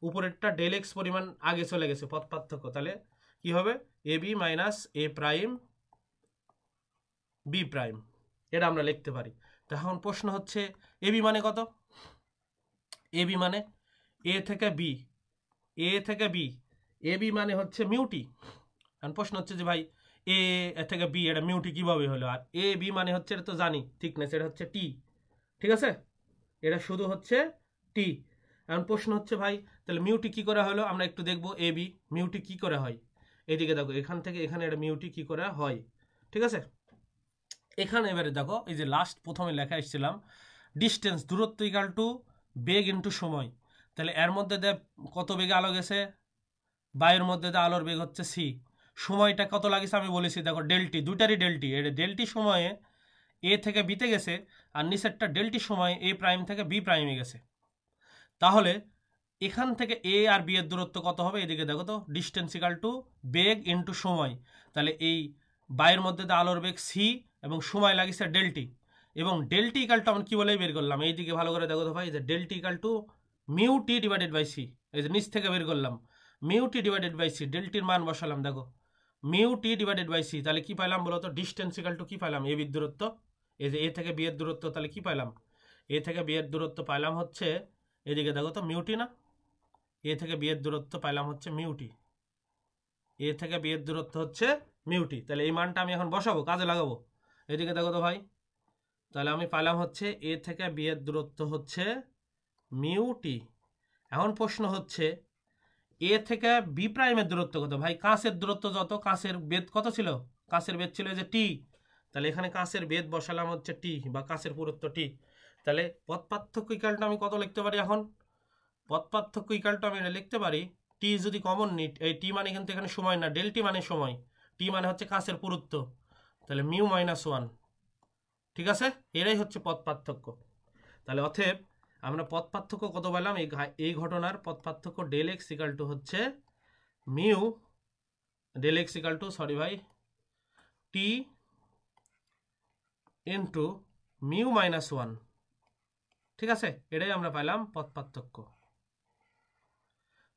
উপরেরটা ডেল এক্স পরিমাণ আগে চলে গেছে পথ পার্থক্য, তাহলে কি হবে এ বি মাইনাস এ প্রাইম বি প্রাইম, এটা আমরা লিখতে পারি। তখন প্রশ্ন হচ্ছে এ বি মানে কত, এ বি মানে এ থেকে বি, এ থেকে বি, এ বি মানে হচ্ছে মিউটি। এখন প্রশ্ন হচ্ছে যে ভাই এ থেকে বি এটা মিউটি কিভাবে হলো, আর এ বি মানে হচ্ছে এটা তো জানি থিকনেস, এটা হচ্ছে টি, ঠিক আছে, এটা শুধু হচ্ছে টি। এখন প্রশ্ন হচ্ছে ভাই তাহলে মিউটি কি করে হলো, আমরা একটু দেখবো এ বি মিউটি কি করে হয়। এদিকে দেখো এখান থেকে এখানে এটা মিউটি কি করে হয়, ঠিক আছে। এখানে এবারে দেখো এই যে লাস্ট প্রথমে লেখা এসেছিলাম ডিস্টেন্স দূরত্ব ইকাল টু বেগ ইন্টু সময়, তাহলে এর মধ্যে দেখ কত বেগে আলো গেছে, বায়ুর মধ্যে দিয়ে আলোর বেগ হচ্ছে সি, সময়টা কত লাগেছে আমি বলেছি দেখো ডেলটি, দুইটারই ডেলটি, এটা ডেলটি সময়ে এ থেকে বিতে গেছে, আর নিচেরটা ডেলটি সময়ে এ প্রাইম থেকে বি প্রাইমে গেছে। তাহলে এখান থেকে এ আর বি এর দূরত্ব কত হবে, এদিকে দেখো তো distance equal to beg into সময়, তাহলে এই বায়ুর মধ্যে দিয়ে আলোর বেগ সি এবং সময় লাগিয়েছে ডেলটি, এবং ডেলটি ইকাল টু আমরা কি বলেই বের করলাম, এইদিকে ভালো করে দেখো তো ভাই, যে delta equal to mu t divided by c, এই যে নিচ থেকে বের করলাম mu t divided by c, ডেলটির মান বসালাম দেখো mu t divided by c, তাহলে কি পাইলাম বলো তো, ডিস্টেন্স ইকাল টু কি পাইলাম এ বির দূরত্ব, এই যে এ থেকে বি এর দূরত্ব, তাহলে কি পাইলাম এ থেকে বি এর দূরত্ব পাইলাম হচ্ছে এদিকে দেখো তো মিউটি না, এ থেকে বি এর দূরত্ব পাইলাম হচ্ছে মিউটি, এ থেকে বি এর দূরত্ব হচ্ছে মিউটি, তাহলে এই মানটা আমি এখন বসাবো কাজে লাগাবো, এদিকে দেখো তো ভাই, তাহলে আমি পাইলাম হচ্ছে এ থেকে বি এর দূরত্ব হচ্ছে মিউটি। এখন প্রশ্ন হচ্ছে এ থেকে বি প্রাইমের দূরত্ব কত, ভাই কাঁচের দূরত্ব যত, কাঁচের বেদ কত ছিল, কাঁচের বেদ ছিল যে টি, তাহলে এখানে কাঁচের বেদ বসালাম হচ্ছে টি বা কাঁচের পুরুত্ব টি, তাহলে পথ পার্থক্য ইকালটা আমি কত লিখতে পারি, এখন পথ পার্থক্য ইকালটা আমি লিখতে পারি টি যদি কমন নিই, এই টি মানে কিন্তু এখানে সময় না, ডেল টি মানে সময়, টি মানে হচ্ছে কাঁচের পুরুত্ব, তাহলে মিউ মাইনাস ওয়ান, ঠিক আছে, এরাই হচ্ছে পথ পার্থক্য। তাহলে অতএব আমরা পথ পার্থক্য কত পেলাম, এই ঘটনার পথ পার্থক্য ডেল এক্স ইকাল টু হচ্ছে mu, del x equal to sorry ভাই t into mu minus one, ঠিক আছে, এটাই আমরা পাইলাম পথ পার্থক্য।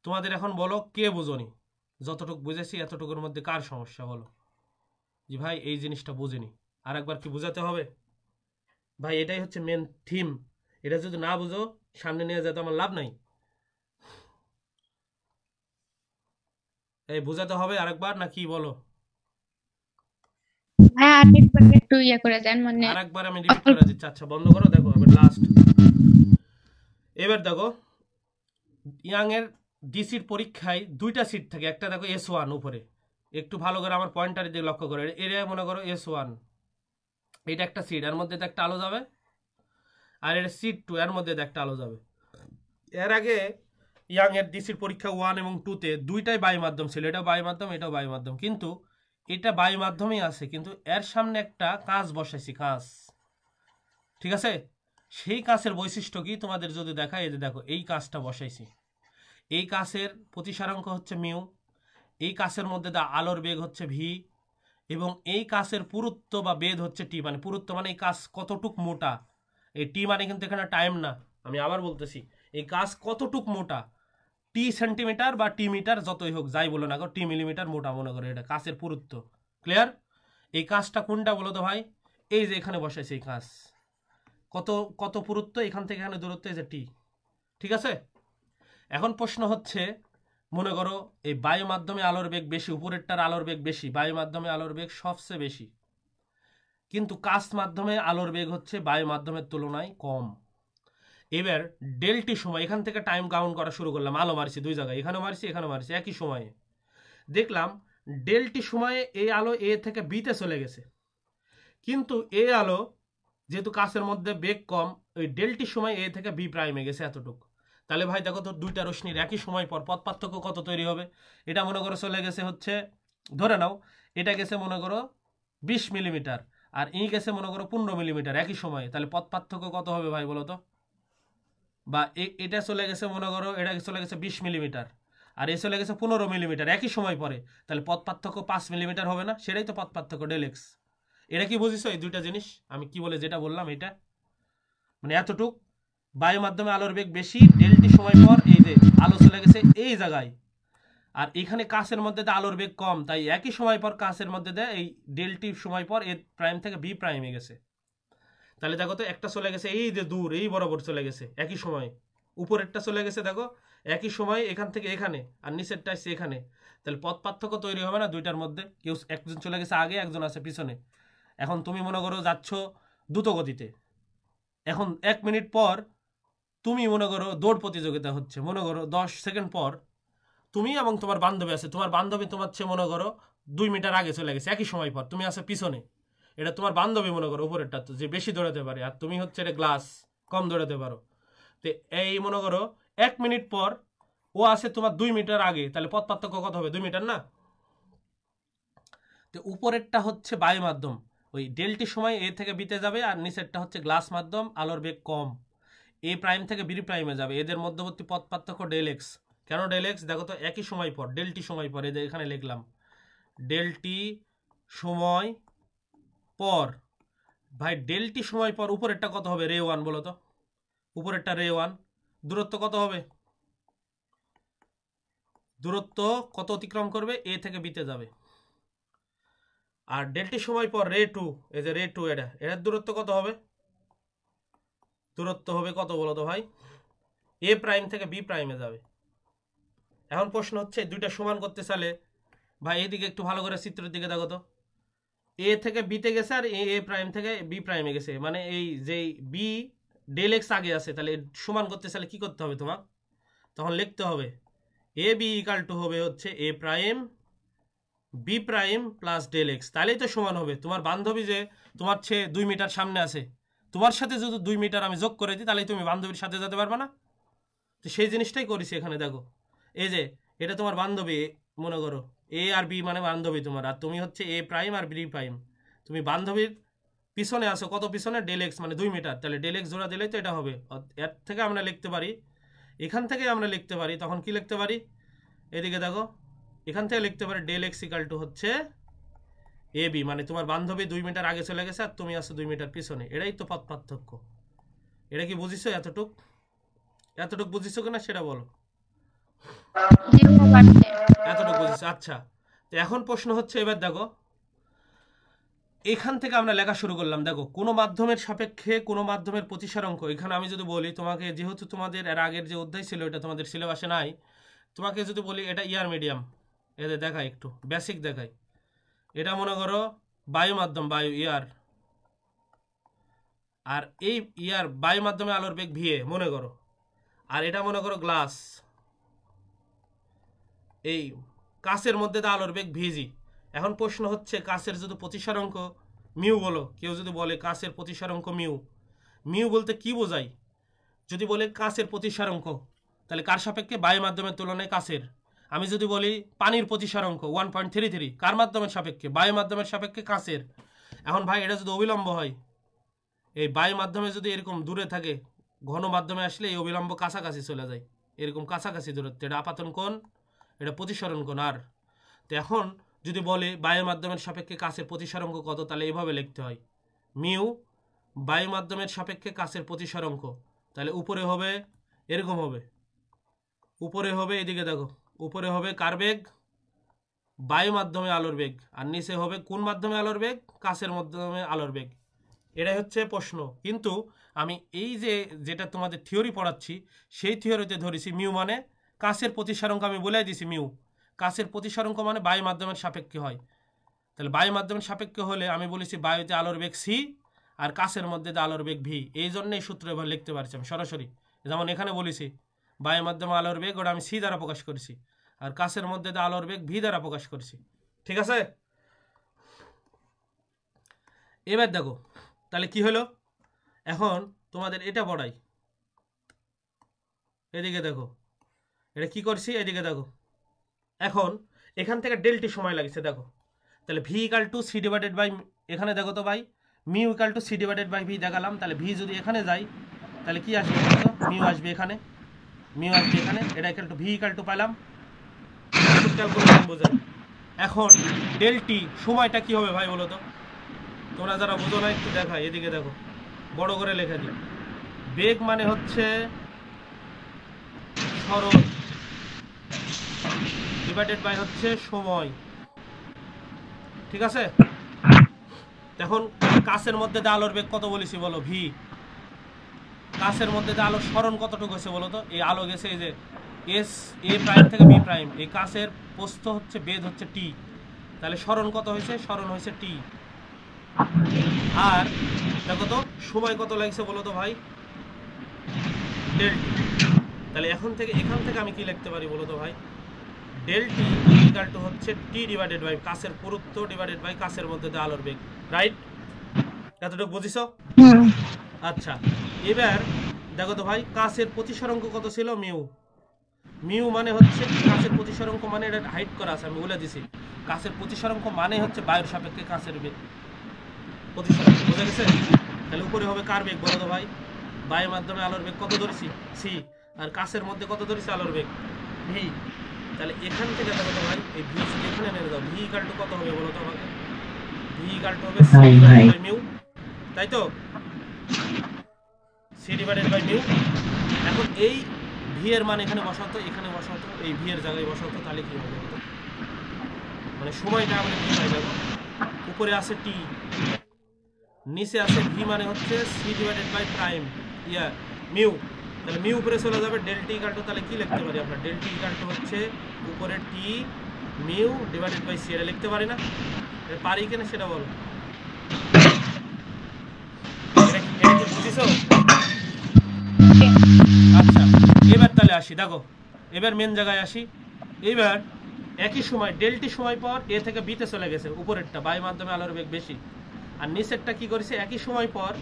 তোমাদের এখন বলো কে বুঝনি, যতটুকু বুঝেছি এতটুকুর মধ্যে কার সমস্যা বলো, যে ভাই এই জিনিসটা বুঝিনি, আর একবার কি বুঝাতে হবে, ভাই এটাই হচ্ছে মেন থিম, এটা যদি না বুঝো সামনে নিয়ে যেতে আমার লাভ নাই, এই বুঝাতে হবে আরেকবার না কি বলো, হ্যাঁ আরেকবার একটু ইয়ে করে দেন, মানে আরেকবার আমি রিপিট করে দিচ্ছি, আচ্ছা বন্ধ করো, দেখো এবার লাস্ট, এবার দেখো ইয়াং এর ডিসির পরীক্ষায় দুইটা সিট থাকে, একটা দেখো S1 উপরে, একটু ভালো করে আমার পয়েন্টার দিকে লক্ষ্য করো, এর মনে করো S1, এটা একটা সিট, এর মধ্যে একটা আলো যাবে, আর এটা সিট 2 এর মধ্যে একটা আলো যাবে। এর আগে ইয়াং এর ডিসির পরীক্ষা 1 এবং 2-তে দুইটাই বায়ু মাধ্যম ছিল, এটাও বায়ু মাধ্যম এটাও বায়ু মাধ্যম, কিন্তু এটা বায়ু মাধ্যমেই আছে, কিন্তু এর সামনে একটা কাঁচ বসাইছি, কাঁচ, ঠিক আছে, সেই কাঁচের বৈশিষ্ট্য কি তোমাদের যদি দেখায়, এই যে দেখো এই কাঁচটা বসাইছি, এই কাঁচের প্রতিসারাঙ্ক হচ্ছে মিউ, এই কাঁচের মধ্যে আলোর বেগ হচ্ছে ভি, এবং এই কাঁচের পুরুত্ব বা বেদ হচ্ছে টি, মানে পুরুত্ব মানে এই কাঁচ কতটুক মোটা, এই টি মানে কিন্তু এখানে টাইম না, আমি আবার বলতেছি এই কাঁচ কতটুক মোটা, টি সেন্টিমিটার বা টি মিটার যতই হোক যাই বলো না গো, টি মিলিমিটার মোটা মনে করো, এটা কাঁচের পুরুত্ব, ক্লিয়ার। এই কাঁচটা কোনটা বলো তো ভাই, এই যে এখানে বসাইছে এই কাঁচ, কত কত পুরুত্ব এখান থেকে এখানে দূরত্ব এই যে টি, ঠিক আছে। এখন প্রশ্ন হচ্ছে মনে করো এই বায়ু মাধ্যমে আলোর বেগ বেশি, উপরেরটার আলোর বেগ বেশি, বায়ু মাধ্যমে আলোর বেগ সবচেয়ে বেশি, কিন্তু কাঁচ মাধ্যমে আলোর বেগ হচ্ছে বায়ু মাধ্যমের তুলনায় কম। এবার ডেলটি সময় এখান থেকে টাইম কাউন্ট করা শুরু করলাম, আলো মারছি দুই জায়গায়, এখানেও মারছি এখানেও মারছি একই সময়ে, দেখলাম ডেলটি সময়ে এই আলো এ থেকে বিতে চলে গেছে, কিন্তু এই আলো যেহেতু কাঁচের মধ্যে বেগ কম, ওই ডেলটি সময় এ থেকে বি প্রাইমে গেছে এতটুকু, তাহলে ভাই দেখো তো দুইটা রশ্মির একই সময় পর পথ পার্থক্য কত তৈরি হবে, এটা মনে করে চলে গেছে হচ্ছে ধরে নাও এটা গেছে মনে করো 20 মিলিমিটার আর ই গেছে মনে করো 15 মিলিমিটার একই সময়ে, তাহলে পথ পার্থক্য কত হবে ভাই বলো তো? বা এটা চলে গেছে মনে করো, এটা চলে গেছে 20 মিলিমিটার আর এ চলে গেছে 15 মিলিমিটার একই সময় পরে, তাহলে পথ পার্থক্য 5 মিলিমিটার হবে না? সেটাই তো পথ পার্থক্য ডেল এক্স। এটা কি বুঝিস এই দুইটা জিনিস আমি কি বলে যেটা বললাম? এটা মানে এতটুক বায়ু মাধ্যমে আলোর বেগ বেশি, ডেলটি সময় পর এই যে আলো চলে গেছে এই জায়গায়, আর এখানে কাঁচের মধ্যে আলোর বেগ কম, তাই একই সময় পর কাঁচের মধ্যে দেয় এই ডেলটি সময় পর এ প্রাইম থেকে বি প্রাইমে গেছে। তাহলে দেখো তো একটা চলে গেছে এই যে দূর এই বরাবর চলে গেছে একই সময়, উপরেরটা চলে গেছে দেখো একই সময় এখান থেকে এখানে, আর নিচেরটা আসছে এখানে, তাহলে পথ পার্থক্য তৈরি হবে না দুইটার মধ্যে? কেউ একজন চলে গেছে আগে, একজন আছে পিছনে। এখন তুমি মনে করো যাচ্ছ দ্রুত গতিতে, এখন 1 মিনিট পর তুমি মনে করো দৌড় প্রতিযোগিতা হচ্ছে, মনে করো 10 সেকেন্ড পর তুমি এবং তোমার বান্ধবী আছে, তোমার বান্ধবী তোমার চেয়ে মনে করো 2 মিটার আগে চলে গেছে একই সময় পর, তুমি আছে পিছনে। এটা তোমার বান্ধবী মনে করো উপরেরটা তো যে বেশি দৌড়াতে পারে, আর তুমি হচ্ছে এটা গ্লাস কম দৌড়াতে পারো। তো এই মনে করো 1 মিনিট পর ও আছে তোমার 2 মিটার আগে, তাহলে পথ পার্থক্য কত হবে? 2 মিটার না? তো উপরেরটা হচ্ছে বায়ু মাধ্যম, ওই ডেলটি সময় এ থেকে বিতে যাবে, আর নিচেরটা হচ্ছে গ্লাস মাধ্যম আলোর বেগ কম, এ প্রাইম থেকে বি প্রাইমে যাবে, এদের মধ্যবর্তী পথ পার্থক্য ডেল এক্স। কেন ডেল এক্স? দেখো তো একই সময় পর ডেলটি সময় পর, এদের এখানে লিখলাম ডেলটি সময় পর। ভাই ডেলটি সময় পর উপরেরটা কত হবে? রে ওয়ান, বলো তো উপরেরটা রে ওয়ান, দূরত্ব কত হবে? দূরত্ব কত অতিক্রম করবে? এ থেকে বিতে যাবে। আর ডেলটি সময় পর রে টু, এই যে রে টু, এটার দূরত্ব কত হবে? দূরত্ব হবে কত বলো তো ভাই? এ প্রাইম থেকে বি প্রাইমে যাবে। এখন প্রশ্ন হচ্ছে দুইটা সমান করতে চাইলে ভাই এইদিকে একটু ভালো করে চিত্রের দিকে দেখো তো, এ থেকে বিতে গেছে আর এ প্রাইম থেকে বি প্রাইমে গেছে, মানে এই যে বি ডেল এক্স আগে আছে, তাহলে সমান করতে চাইলে কি করতে হবে তোমার? তখন লিখতে হবে এ বি ইকাল টু হবে হচ্ছে a prime b prime plus del x, তাহলেই তো সমান হবে। তোমার বান্ধবী যে তোমার চেয়ে 2 মিটার সামনে আছে, তোমার সাথে যদি 2 মিটার আমি যোগ করে দিই, তাহলে তুমি বান্ধবীর সাথে যেতে পারবে না? তো সেই জিনিসটাই করেছি এখানে। দেখো এই যে এটা তোমার বান্ধবী, মনে করো এ আর বি মানে বান্ধবী তোমার, আর তুমি হচ্ছে a prime R B prime, তুমি বান্ধবীর পিছনে আসো, কত পিছনে? ডেল এক্স মানে 2 মিটার, তাহলে ডেল এক্স জোড়া দিলেই তো এটা হবে। এর থেকে আমরা লিখতে পারি, এখান থেকে আমরা লিখতে পারি, তখন কি লিখতে পারি? এদিকে দেখো এখান থেকে লিখতে পারি ডেল এক্স ইকাল টু হচ্ছে এ বি, মানে তোমার বান্ধবী 2 মিটার আগে চলে গেছে আর তুমি আসো 2 মিটার পিছনে, এটাই তো পথ পার্থক্য। এটা কি বুঝিছো? এতটুক এতটুক বুঝিছো কিনা সেটা বলো। এতটুকু বুঝিস? আচ্ছা, তো এখন প্রশ্ন হচ্ছে এবার দেখো এখান থেকে আমরা লেখা শুরু করলাম। দেখো কোনো মাধ্যমের সাপেক্ষে কোনো মাধ্যমের প্রতিসারাঙ্ক, এখানে আমি যদি বলি তোমাকে, যেহেতু তোমাদের এর আগের যে অধ্যায় ছিল এটা তোমাদের সিলেবাসে নাই, তোমাকে যদি বলি এটা ইয়ার মিডিয়াম, এদের দেখাই একটু বেসিক দেখাই, এটা মনে করো বায়ু মাধ্যম, বায়ু ইয়ার, আর এই ইয়ার বায়ু মাধ্যমে আলোর বেগ ভিএ মনে করো, আর এটা মনে করো গ্লাস, এই কাচের মধ্যে আলোর বেগ ভিজি। এখন প্রশ্ন হচ্ছে কাচের যদি প্রতিসারাঙ্ক মিউ বলো, কেউ যদি বলে কাচের প্রতিসারাঙ্ক মিউ, মিউ বলতে কি বোঝায়? যদি বলে কাচের প্রতিসারাঙ্ক, তাহলে কার সাপেক্ষে? বায়ু মাধ্যমের তুলনায় কাচের। আমি যদি বলি পানির প্রতিসারাঙ্ক 1.33, কার মাধ্যমের সাপেক্ষে? বায়ু মাধ্যমের সাপেক্ষে কাচের। এখন ভাই এটা যদি অবিলম্ব হয়, এই বায়ু মাধ্যমে যদি এরকম দূরে থাকে, ঘন মাধ্যমে আসলে এই অবিলম্ব কাছাকাছি চলে যায়, এরকম কাছাকাছি দূরত্ব, এটা আপাতন কোণ, এটা প্রতিসরণ কোণ। আর তো এখন যদি বলে বায়ু মাধ্যমের সাপেক্ষে কাচের প্রতিসারাঙ্ক কত, তাহলে এভাবে লিখতে হয় মিউ বায়ু মাধ্যমের সাপেক্ষে কাচের প্রতিসারাঙ্ক, তাহলে উপরে হবে এরকম হবে, উপরে হবে এদিকে দেখো, উপরে হবে কার বেগ? বায়ু মাধ্যমে আলোর বেগ, আর নিচে হবে কোন মাধ্যমে আলোর বেগ? কাচের মাধ্যমে আলোর বেগ। এটাই হচ্ছে প্রশ্ন। কিন্তু আমি এই যে যেটা তোমাদের থিওরি পড়াচ্ছি সেই থিওরিতে ধরেছি মিউ মানে কাচের প্রতিসারাঙ্ক, আমি বলে দিছি মিউ কাচের প্রতিসারাঙ্ক মানে বায়ু মাধ্যমের সাপেক্ষে হয়। তাহলে বায়ু মাধ্যমের সাপেক্ষে হলে আমি বলেছি বায়ুতে আলোর বেগ সি আর কাচের মধ্যে আলোর বেগ ভি, এই জন্য এই সূত্র এবার লিখতে পারছি আমি সরাসরি। যেমন এখানে বলেছি বায়ু মাধ্যমে আলোর বেগ, ওটা আমি সি দ্বারা প্রকাশ করেছি, আর কাচের মধ্যে আলোর বেগ ভি দ্বারা প্রকাশ করেছি। ঠিক আছে? এবার দেখো তাহলে কি হলো, এখন তোমাদের এটা পড়াই, এদিকে দেখো এটা কি করছি, এদিকে দেখো। এখন এখান থেকে ডেল্টি সময় লাগছে দেখো, তাহলে v equal to c divided by, এখানে দেখো তো ভাই mu equal to c divided by v দেখালাম, তাহলে ভি যদি এখানে যাই তাহলে কি আসবে বলতো, মিউ আসবে এখানে, মিউ আসবে এখানে, এটা equal to V equal two পেলাম, ক্যালকুলেশন বোঝায়। এখন ডেল্টি সময়টা কি হবে ভাই বলো তো, তোমরা যারা বোঝো না একটু দেখায়, এদিকে দেখো বড় করে লেখা দিই, বেগ মানে হচ্ছে সরণ ডিভাইডেড বাই হচ্ছে সময়, ঠিক আছে। এখন কাছের মধ্যে দিয়ে আলোর বেগ কত বলেছি বলো, ভি। কাছের মধ্যে দিয়ে আলোর সরণ কতটুকু গেছে বলো তো, এই আলো গেছে এই যে এস এ প্রাইম থেকে বি প্রাইম, এই কাছের প্রস্থ হচ্ছে বেদ হচ্ছে টি, তাহলে সরণ কত হয়েছে, সরণ হয়েছে টি। আর দেখো তো সময় কত লাগছে বলো তো ভাই, ডেল্টি। তাহলে এখন থেকে এখান থেকে আমি কি লিখতে পারি বলো তো ভাই, ডেল্টি ইকুয়াল টু হচ্ছে টি ডিভাইডেড বাই কাছের পুরুত্ব ডিভাইডেড বাই কাছের মধ্যে দিয়ে আলোর বেগ, রাইট? এতটুকু বুঝিছো? আচ্ছা, এবার দেখো তো ভাই কাছের প্রতিসরাঙ্ক কত ছিল, মিউ। মিউ মানে হচ্ছে কাছের প্রতিসরাঙ্ক, মানে এটা হাইট করা আছে আমি বলে দিছি, কাছের প্রতিসরাঙ্ক মানে হচ্ছে বায়ুর সাপেক্ষে কাছের বেগ প্রতিসরাঙ্ক, বুঝা গেছে? তাহলে উপরে হবে কার বেগ বলো তো ভাই, বায়ুর মাধ্যমে আলোর বেগ কত ধরেছি, সি, আর কাছের মধ্যে কত ধরেছি আলোর বেগ, ভি। তাহলে এখান থেকে দেখো তো ভাই এই ভি যদি এখানে নেমে দাও, ভি ইকাল টু কত হবে বলো তো আমাকে, ভি ইকাল টু হবে সি ডিভাইডেড বাই মিউ, তাই তো, সি ডিভাইডেড বাই মিউ। এখন এই ভি এর মান এখানে বসাতো, এখানে বসাতো, এই ভি এর জায়গায় বসাতো, তাহলে কি হবে বলতো, মানে সময়টা আমরা কি পাই দেখো, উপরে আছে টি, নিচে আছে ভি মানে হচ্ছে সি ডিভাইডেড বাই প্রাইম ইয়া মিউ, তাহলে মিউ উপরে চলে যাবে, ডেল্টি ইকাল টু, তাহলে কি লিখতে পারি আমরা, ডেল্টি ইকাল টু হচ্ছে উপরে টি মিউ ডিভাইডেড বাই সি, এটা লিখতে পারি না, পারি কিনা সেটা বলো, এটা কি বুঝিছো? আচ্ছা, এবার তাহলে আসি দেখো, এবার মেন জায়গায় আসি। এবার একই সময় ডেল্টি সময় পর এ থেকে বিতে চলে গেছে, উপরেরটা বায়ু মাধ্যমে আলোর বেগ বেশি, আর নিচেরটা কি করেছে একই সময় পর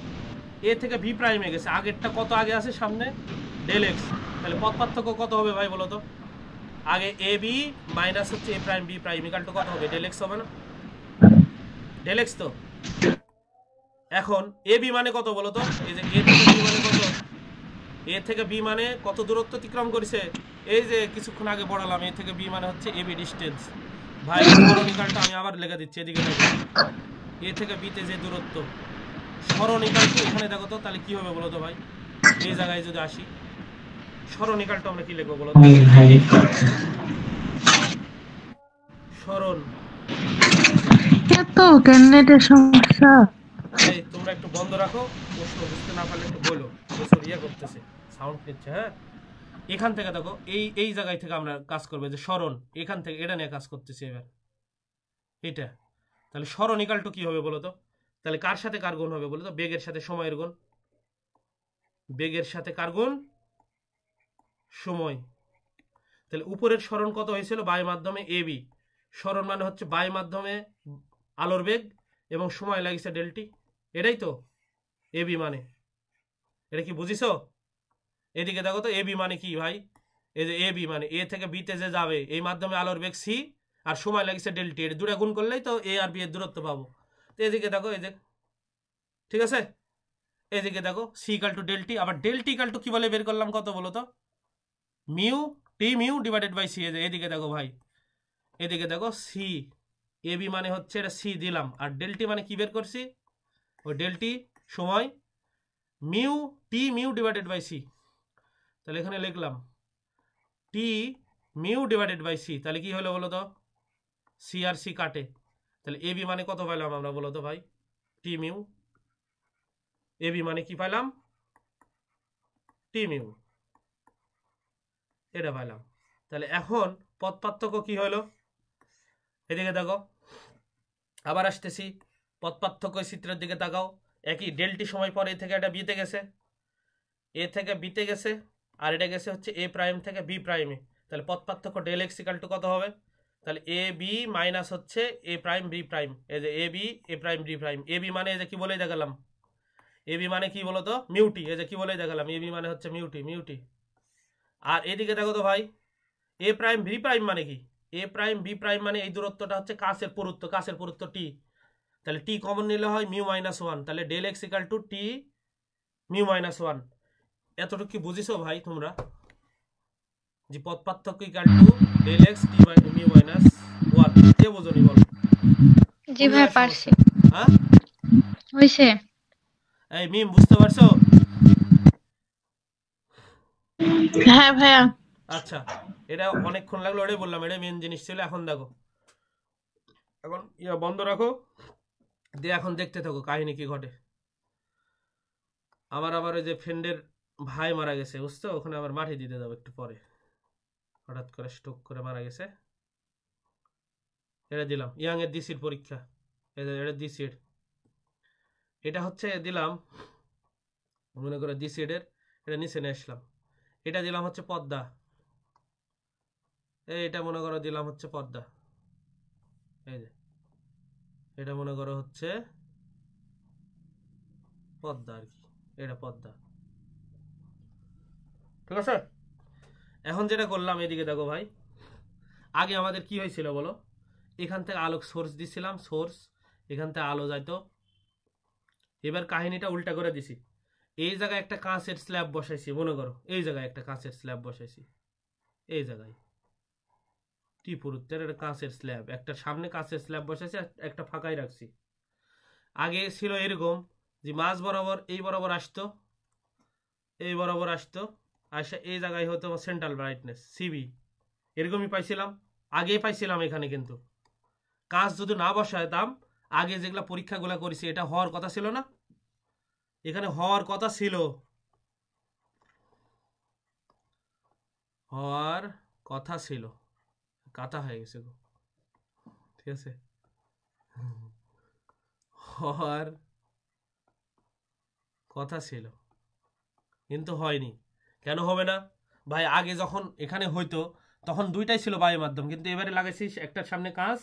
এ থেকে ভি প্রাইমে গেছে, আগেরটা কত আগে আছে সামনে, ডেল এক্স। তাহলে পথ পার্থক্য কত হবে ভাই বলো তো, আগে এ বি মাইনাস হচ্ছে a prime b prime equal to কত হবে, ডেল এক্স হবে না, ডেল এক্স তো। এখন এ বি মানে কত বলো তো, এই যে এ থেকে বি মানে কত, এ থেকে বি মানে কত দূরত্ব অতিক্রম করেছে, এই যে কিছুক্ষণ আগে পড়ালাম, এ থেকে বি মানে হচ্ছে এ বি ডিস্টেন্স। ভাই সরণিকালটা আমি আবার লেখা দিচ্ছি, এদিকে দেখো, এ থেকে বিতে যে দূরত্ব, সরণিকালটা এখানে দেখো তো, তাহলে কি হবে বলো তো ভাই, এই জায়গায় যদি আসি সরণিকালটা আমরা কি লিখবো বলো তো, সরণ, এত নেটের সমস্যা। এই তোমরা একটু বন্ধ রাখো, প্রশ্ন বুঝতে না পারলে একটু বলো, প্রচুর ইয়ে করতেছে, সাউন্ড নিচ্ছে। হ্যাঁ, এখান থেকে দেখো এই এই জায়গায় থেকে আমরা কাজ করবে যে সরণ, এখান থেকে এটা নিয়ে কাজ করতেছি এবার এটা। তাহলে সরণ ইকাল টু কি হবে বলো তো, তাহলে কার সাথে কার গুণ হবে বলো তো, বেগের সাথে সময়ের গুণ, বেগের সাথে কার গুণ, সময়। তাহলে উপরের সরণ কত হয়েছিল, বায়ু মাধ্যমে এ বি, সরণ মানে হচ্ছে বায়ু মাধ্যমে আলোর বেগ এবং সময় লাগিছে ডেল্টি, এটাই তো এ বি মানে, এটা কি বুঝিছো? এদিকে দেখো তো এ বি মানে কি ভাই, এই যে এ বি মানে এ থেকে বিতে যে যাবে এই মাধ্যমে আলোর বেগ সি, আর সময় লাগিছে ডেল্টি, এর দুটা গুণ করলেই তো এ আর বি এর দূরত্ব পাবো। তো এদিকে দেখো এই যে, ঠিক আছে, এদিকে দেখো সি ইকাল টু ডেল্টি, আবার ডেল্টি ইকাল টু কি বলে বের করলাম কত বলো তো, mu t mu divided by c. এদিকে দেখো ভাই, এদিকে দেখো সি, এ বি মানে হচ্ছে এটা সি দিলাম, আর ডেল্টি মানে কি বের করছি, ওই ডেল্টি সময় mu t mu divided by c, তাহলে এখানে লিখলাম t mu divided by c, তাহলে কি হলো বলো তো, সি আর সি কাটে, তাহলে এ বি মানে কত পাইলাম আমরা বলো তো ভাই, টি মিউ, এ বি মানে কি পাইলাম, টি মিউ, এটা পাইলাম। তাহলে এখন পথ পার্থক্য কি হলো, এদিকে দেখো আবার আসতেছি, পথ পার্থক্য চিত্রের দিকে তাকাও, একই ডেল্টি সময় পর এ থেকে এটা বিতে গেছে, এ থেকে বিতে গেছে, আর এটা গেছে হচ্ছে এ প্রাইম থেকে বি প্রাইমে, তাহলে পথ পার্থক্য ডেল এক্স ইকাল টু কত হবে, তাহলে এ বি মাইনাস হচ্ছে এ প্রাইম বি প্রাইম, এই যে A B A prime b prime, A B মানে এই যে কি বলেই দেখালাম, এ বি মানে কি বলতো মিউটি, এই যে কি বলেই দেখালাম, এ বি মানে হচ্ছে মিউটি মিউটি। আর এদিকে দেখো তো ভাই এ প্রাইম বি প্রাইম মানে কি, এ প্রাইম বি প্রাইম মানে এই দূরত্বটা হচ্ছে কাছের পুরুত্ব টি, তাহলে টি কমন নিলে হয় মিউ মাইনাস ওয়ান, তাহলে del x equal to t mu minus one. এতটুকু কি বুঝিছো ভাই তোমরা, যে পথ পার্থক্য equal to del x t mu minus one? কে বোঝনি বলো? জি ভাই পারছি, হ্যাঁ হইছে। এই মিম বুঝতে পারছো? হ্যাঁ ভাইয়া। আচ্ছা, এটা অনেকক্ষণ লাগলো, ওটাই বললাম, এটা মেন জিনিস ছিল। এখন দেখো, এখন ইয়া বন্ধ রাখো, দিয়ে এখন দেখতে থাকো কাহিনী কি ঘটে। আমার আবার ওই যে ফ্রেন্ডের ভাই মারা গেছে, বুঝছো? ওখানে আবার মাটি দিতে যাবো একটু পরে, হঠাৎ করে স্ট্রোক করে মারা গেছে। এটা দিলাম ইয়াং এর ডিসির পরীক্ষা, এটা ডিসির, এটা হচ্ছে দিলাম মনে করে ডিসিডের, এটা নিচে নিয়ে আসলাম। এটা দিলাম হচ্ছে পদ্মা, এটা মনে করো দিলাম হচ্ছে পদ্মা, এই যে এটা মনে করো হচ্ছে পদ্মা আর কি, এটা পদ্মা, ঠিক আছে? এখন যেটা করলাম, এদিকে দেখো ভাই, আগে আমাদের কি হয়েছিল বলো, এখান থেকে আলোক সোর্স দিছিলাম, সোর্স এখান থেকে আলো যাইতো। এবার কাহিনীটা উল্টা করে দিছি, এই জায়গায় একটা কাঁচের স্ল্যাব বসাইছি, মনে করো এই জায়গায় একটা কাঁচের স্ল্যাব বসাইছি, এই জায়গায় টি পুরুত্বের একটা কাঁচের স্ল্যাব, একটা সামনে কাঁচের স্ল্যাব বসাইছি, একটা ফাঁকাই রাখছি। আগে ছিল এরকম যে মাঝ বরাবর এই বরাবর আসতো, এই বরাবর আসতো, আসা এই জায়গায় হতো সেন্ট্রাল ব্রাইটনেস সিবি, এরকমই পাইছিলাম, আগে পাইছিলাম এখানে। কিন্তু কাজ যদি না বসাইতাম, আগে যেগুলা পরীক্ষাগুলো করেছি, এটা হওয়ার কথা ছিল না, এখানে হওয়ার কথা ছিল, হওয়ার কথা ছিল, কাটা হয়ে গেছে গো, ঠিক আছে? হওয়ার কথা ছিল কিন্তু হয়নি। কেন হবে না ভাই? আগে যখন এখানে হইতো তখন দুইটাই ছিল বায়ু মাধ্যম, কিন্তু এবারে লাগাইছি একটার সামনে কাঁচ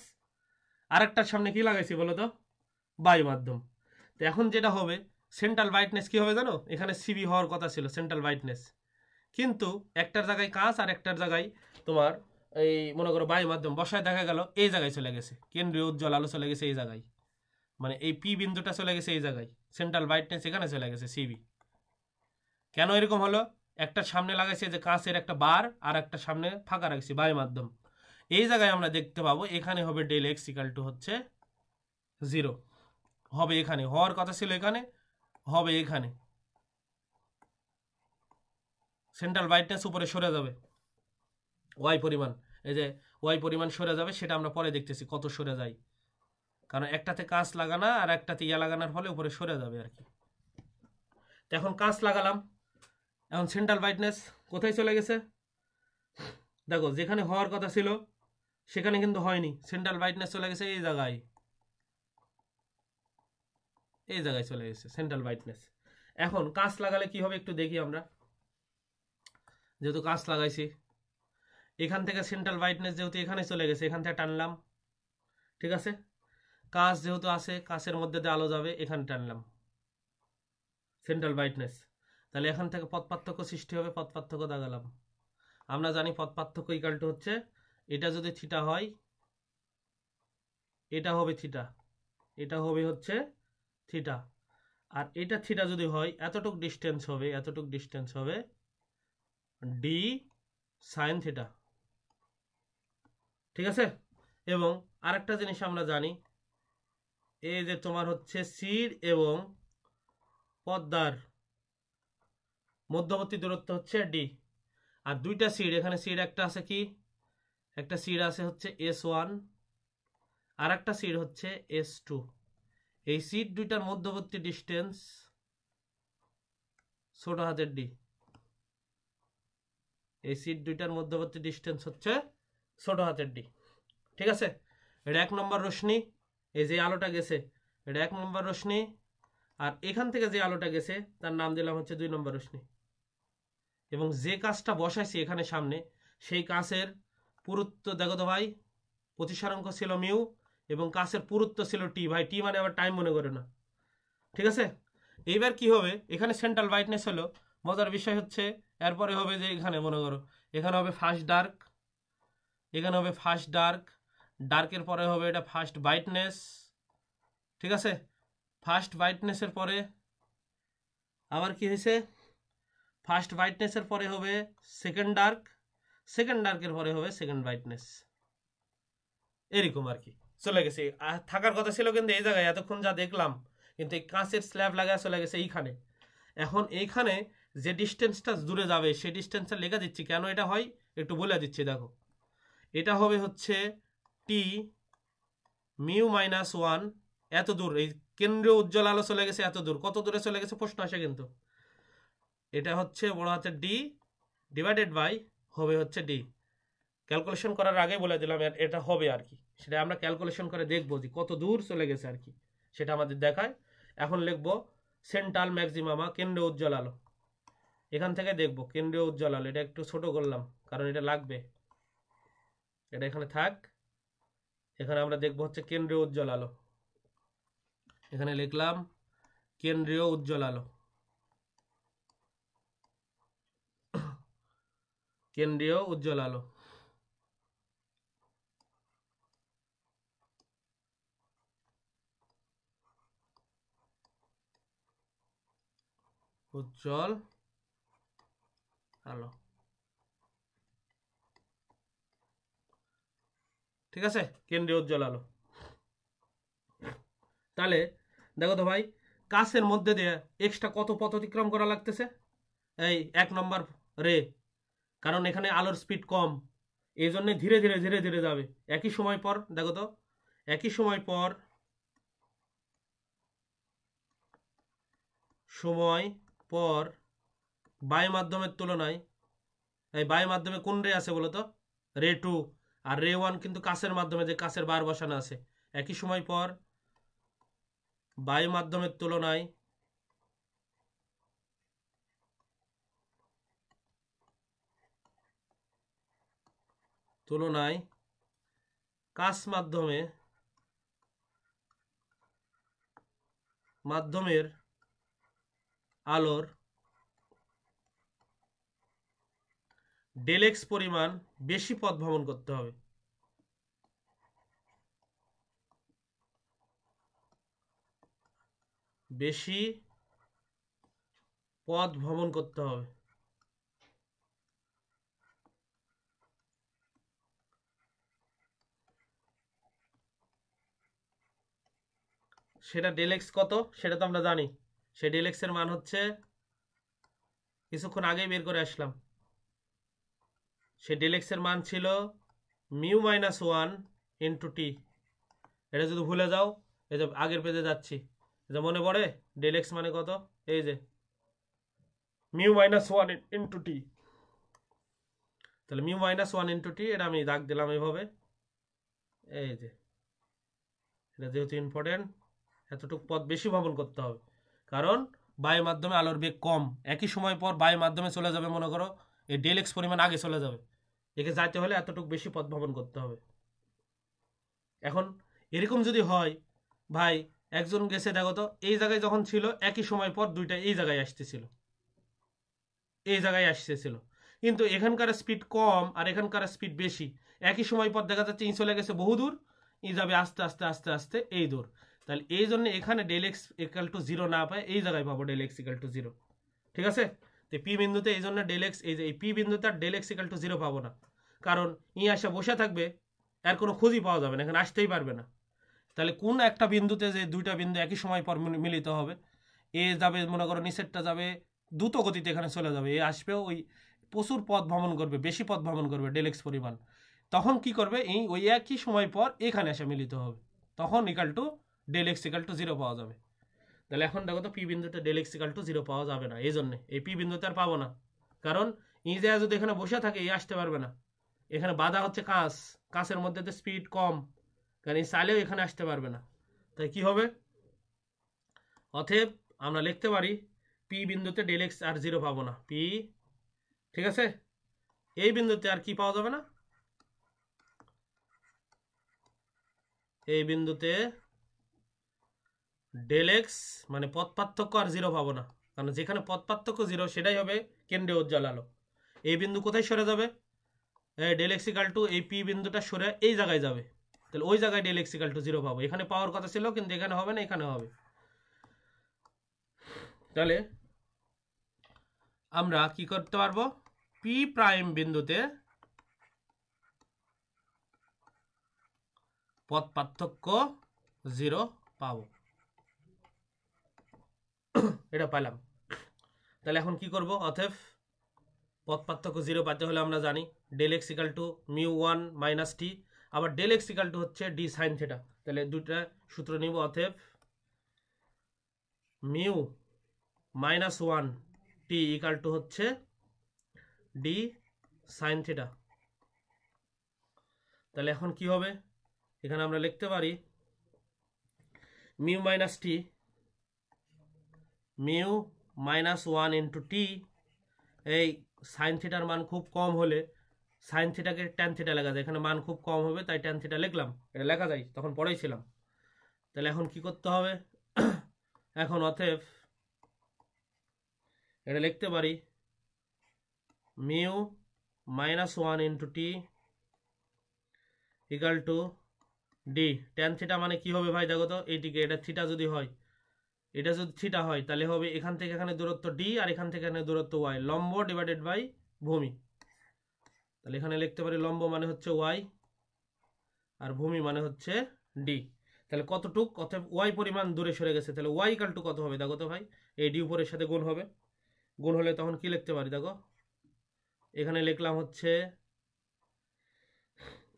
আর একটার সামনে কি লাগাইছি বলো তো? বায়ু মাধ্যম। তো এখন যেটা হবে, সেন্ট্রাল ব্রাইটনেস কি হবে জানো? এখানে সিবি হওয়ার কথা ছিল সেন্ট্রাল ব্রাইটনেস, কিন্তু একটার জায়গায় কাঁচ আর একটার জায়গায় তোমার এই মনে করো বায়ু মাধ্যম বসায়, দেখা গেল এই জায়গায় চলে গেছে, কেন্দ্রীয় উজ্জ্বল আলো চলে গেছে এই জায়গায়, মানে এই পি বিন্দুটা চলে গেছে এই জায়গায়, সেন্ট্রাল ব্রাইটনেস এখানে চলে গেছে সিবি। কেন এরকম হলো? একটার সামনে লাগাইছে যে কাঁচের একটা বার, আর একটা সামনে ফাঁকা রাখছি বায়ু মাধ্যম, এই জায়গায় আমরা দেখতে পাবো এখানে হবে ডেল এক্স ইকাল টু হচ্ছে 0 হবে, এখানে হওয়ার কথা ছিল, এখানে হবে, এখানে সেন্ট্রাল ব্রাইটনেস উপরে সরে যাবে ওয়াই পরিমাণ, এই যে ওয়াই পরিমাণ সরে যাবে, সেটা আমরা পরে দেখতেছি কত সরে যায়, কারণ একটাতে কাঁচ লাগানা আর একটাতে ইয়া লাগানোর ফলে উপরে সরে যাবে আর কি। তো এখন কাঁচ লাগালাম, এখন সেন্ট্রাল ব্রাইটনেস কোথায় চলে গেছে দেখো, যেখানে হওয়ার কথা ছিল সেখানে কিন্তু হয়নি, সেন্ট্রাল ব্রাইটনেস চলে গেছে এই জায়গায়, এই জায়গায় চলে গেছে সেন্ট্রাল ব্রাইটনেস। এখন কাঁচ লাগালে কি হবে একটু দেখি আমরা, যেহেতু কাঁচ লাগাইছি, এখান থেকে সেন্ট্রাল ব্রাইটনেস যেহেতু এখানে চলে গেছে, এখান থেকে টানলাম, ঠিক আছে? কাঁচ যেহেতু আছে, কাঁচের মধ্যে দিয়ে আলো যাবে, এখানে টানলাম সেন্ট্রাল ব্রাইটনেস, তাহলে এখান থেকে পথ পার্থক্য সৃষ্টি হবে, পথ পার্থক্য দাগালাম। আমরা জানি পথ পার্থক্য ইকাল টু হচ্ছে, এটা যদি থিটা হয়, এটা হবে থিটা, এটা হবে হচ্ছে থিটা, আর এটা থিটা যদি হয়, এতটুক ডিস্টেন্স হবে, এতটুক ডিস্টেন্স হবে ডি সাইন থিটা, ঠিক আছে? এবং আরেকটা জিনিস আমরা জানি, এই যে তোমার হচ্ছে সিড এবং পদ্মার মধ্যবর্তী দূরত্ব হচ্ছে ডি, আর দুইটা সিড, এখানে সিড একটা আছে কি, একটা সিড আছে হচ্ছে S1, আর একটা সিড হচ্ছে S2, এই সিড দুইটার মধ্যবর্তী ডিস্টেন্স ছোট হাতের ডি, এই সিড দুইটার মধ্যবর্তী ডিস্টেন্স হচ্ছে ছোট হাতের ডি, ঠিক আছে? এটা 1 নম্বর রশ্মি, এই যে আলোটা গেছে এটা 1 নম্বর রশ্মি, আর এখান থেকে যে আলোটা গেছে তার নাম দিলাম হচ্ছে 2 নম্বর রশ্মি। এবং যে কাঁচটা বসাইছি এখানে সামনে, সেই কাঁচের পুরুত্ব দেখো তো ভাই, প্রতিসারাঙ্ক ছিল মিউ এবং কাঁচের পুরুত্ব ছিল টি, ভাই টি মানে আবার টাইম মনে করে না, ঠিক আছে? এইবার কি হবে, এখানে সেন্ট্রাল ব্রাইটনেস হলো, মজার বিষয় হচ্ছে এরপরে হবে যে এখানে মনে করো, এখানে হবে ফার্স্ট ডার্ক, এখানে হবে ফার্স্ট ডার্ক, ডার্কের পরে হবে এটা ফার্স্ট ব্রাইটনেস, ঠিক আছে। ফার্স্ট ব্রাইটনেসের পরে আবার কি হয়েছে, ফার্স্ট ব্রাইটনেসের পরে হবে সেকেন্ড ডার্ক, সেকেন্ড ডার্কের পরে হবে সেকেন্ড ব্রাইটনেস, এরকম আর কি চলে গেছে। থাকার কথা ছিল কিন্তু এই জায়গায় এতক্ষণ যা দেখলাম, কিন্তু এই কাঁচের স্ল্যাব লাগায় চলে গেছে এইখানে। এখন এইখানে যে ডিস্টেন্সটা দূরে যাবে সেই ডিস্টেন্সটা লেখা দিচ্ছি, কেন এটা হয় একটু বলে দিচ্ছি। দেখো এটা হবে হচ্ছে টি মিউ মাইনাস ওয়ান, এত দূর, এই কেন্দ্রীয় উজ্জ্বল আলো চলে গেছে এত দূর, কত দূরে চলে গেছে প্রশ্ন আসে কিন্তু। এটা হচ্ছে বড় হাতের ডি ডিভাইডেড বাই হবে হচ্ছে ডি। ক্যালকুলেশন করার আগে বলে দিলাম এটা হবে আর কি, সেটা আমরা ক্যালকুলেশন করে দেখবো যে কত দূর চলে গেছে আর কি, সেটা আমাদের দেখায়। এখন লিখবো সেন্ট্রাল ম্যাক্সিমামা, কেন্দ্রীয় উজ্জ্বল আলো। এখান থেকে দেখবো কেন্দ্রীয় উজ্জ্বল আলো, এটা একটু ছোট করলাম কারণ এটা লাগবে, এটা এখানে থাক। এখানে আমরা দেখবো হচ্ছে কেন্দ্রীয় উজ্জ্বল আলো, এখানে লিখলাম কেন্দ্রীয় উজ্জ্বল আলো, কেন্দ্রীয় উজ্জ্বল আলো। উজ্জ্বল আলো, ঠিক আছে, কেন্দ্রীয় উজ্জ্বল আলো। তাহলে দেখো তো ভাই, কাছের মধ্যে দিয়ে এক্সট্রা কত পথ অতিক্রম করা লাগতেছে, এই 1 নম্বর রে, কারণ এখানে আলোর স্পিড কম, এই জন্য ধীরে ধীরে ধীরে ধীরে যাবে। একই সময় পর দেখো তো, একই সময় পর বায়ু মাধ্যমের তুলনায়, এই বায়ু মাধ্যমে কোন রে আছে বলো তো, রে 2, আর রে 1 কিন্তু কাছের মাধ্যমে, যে কাছের বার বসানো আছে। একই সময় পর বায়ু মাধ্যমের তুলনায় কাছ মাধ্যমের আলোর ডেলেক্স পরিমাণ বেশি পথ ভ্রমণ করতে হবে, বেশি পথ ভ্রমণ করতে হবে। সেটা ডেলেক্স কত সেটা তো আমরা জানি, সেই ডেলেক্সের মান হচ্ছে কিছুক্ষণ আগেই বের করে আসলাম, সেই ডেলেক্সের মান ছিল mu minus one into T. এটা যদি ভুলে যাও, এই যে আগের পেজে যাচ্ছি, এটা মনে পড়ে ডেলেক্স মানে কত, এই যে mu minus one into T. তাহলে mu minus one into T, এটা আমি দাগ দিলাম এইভাবে, এই যে এটা যেহেতু ইম্পর্টেন্ট, এতটুকু পথ বেশি ভ্রমণ করতে হবে, কারণ বায়ু মাধ্যমে আলোর বেগ কম। একই সময় পর বায়ু মাধ্যমে চলে যাবে, মনে করো এই ডেলেক্স পরিমাণ আগে চলে যাবে, একে যাইতে হলে এতটুকু বেশি পথ ভ্রমণ করতে হবে। এখন এরকম যদি হয় ভাই, একজন গেছে দেখো তো, এই জায়গায় যখন ছিল একই সময় পর দুইটা এই জায়গায় আসতেছিল, এই জায়গায় আসতেছিল, কিন্তু এখানকার স্পিড কম আর এখানকার স্পিড বেশি। একই সময় পর দেখা যাচ্ছে ই চলে গেছে বহুদূর, ই যাবে আস্তে আস্তে আস্তে আস্তে এই দূর। তাহলে এই জন্য এখানে ডেলেক্স ইকাল টু জিরো না পায়, এই জায়গায় পাবো ডেলেক্স ইকাল টু জিরো, ঠিক আছে। তো পি বিন্দুতে এই জন্য ডেলেক্স, এই যে এই পি বিন্দুতে আর ডেলেক্স ইকাল টু জিরো পাবো না, কারণ ই আসা বসে থাকবে, এর কোনো খোঁজই পাওয়া যাবে না, এখানে আসতেই পারবে না। তাহলে কোন একটা বিন্দুতে যে দুইটা বিন্দু একই সময় পর মিলিত হবে, এ যাবে মনে করো নিচেরটা যাবে দ্রুত গতিতে এখানে চলে যাবে, এ আসবেও ওই প্রচুর পথ ভ্রমণ করবে, বেশি পথ ভ্রমণ করবে ডেলেক্স পরিমাণ। তখন কি করবে, এই ওই একই সময় পর এখানে এসে মিলিত হবে, তখন equal to ডেলেক্স equal to zero পাওয়া যাবে। তাহলে এখন দেখো তো পি বিন্দুতে ডেলেক্স ইকাল টু জিরো পাওয়া যাবে না, এই জন্যে এই পি বিন্দুতে আর পাবো না, কারণ ই যে যদি এখানে বসে থাকে এই আসতে পারবে না, এখানে বাধা হচ্ছে কাঁচ, কাঁচের মধ্যে তো স্পিড কম, কারণ এই চাইলেও এখানে আসতে পারবে না। তাই কি হবে, অতএব আমরা লিখতে পারি পি বিন্দুতে ডেলেক্স আর জিরো পাবো না, পি, ঠিক আছে। এই বিন্দুতে আর কি পাওয়া যাবে না, এই বিন্দুতে ডেলেক্স মানে পথ পার্থক্য আর জিরো পাবো না, কারণ যেখানে পথ পার্থক্য জিরো সেটাই হবে কেন্দ্রীয় উজ্জ্বল আলো। এই বিন্দু কোথায় সরে যাবে, ডেল এক্স ইকাল টু এই পি বিন্দুটা সরে এই জায়গায় যাবে, তাহলে ওই জায়গায় ডেল এক্স ইকাল টু 0 পাবো। এখানে পাওয়ার কথা ছিল কিন্তু এখানে হবে না, এখানে হবে। তাহলে আমরা কি করতে পারবো, পি প্রাইম বিন্দুতে পথ পার্থক্য 0 পাবো, এটা পেলাম। তাহলে এখন কি করব, অতএব পথ পার্থক্য 0 পাইতে হলে আমরা জানি del x equal to mu 1 minus t, আবার ডেল এক্স ইকাল টু হচ্ছে ডি সাইন থিটা। তাহলে দুইটা সূত্র নিব, অতএব mu minus 1 t equal to হচ্ছে ডি সাইন থিটা। তাহলে এখন কি হবে, এখানে আমরা লিখতে পারি mu minus t, mu minus 1 into t, এই সাইন থিটার মান খুব কম হলে সাইন থিটাকে ট্যান থিটা লেখা যায়, এখানে মান খুব কম হবে তাই ট্যান থিটা লিখলাম, এটা লেখা যায়, তখন পড়াইছিলাম। তাহলে এখন কি করতে হবে, এখন অতএব এটা লিখতে পারি মিউ মাইনাস 1 ইন্টু টি equal two D tan theta, মানে কি হবে ভাই দেখো তো, এইটিকে এটা থিটা যদি হয়, এটা যদি থিটা হয় তাহলে হবে এখান থেকে এখানে দূরত্ব ডি আর এখান থেকে এখানে দূরত্ব ওয়াই, লম্ব ডিভাইডেড বাই ভূমি। তাহলে এখানে লিখতে পারি লম্ব মানে হচ্ছে ওয়াই আর ভূমি মানে হচ্ছে ডি। তাহলে কতটুক, অতএব ওয়াই পরিমাণ দূরে সরে গেছে, তাহলে ওয়াই ইকাল টু কত হবে দেখো তো ভাই, এই ডি উপরের সাথে গুণ হবে, গুণ হলে তখন কি লিখতে পারি দেখো, এখানে লিখলাম হচ্ছে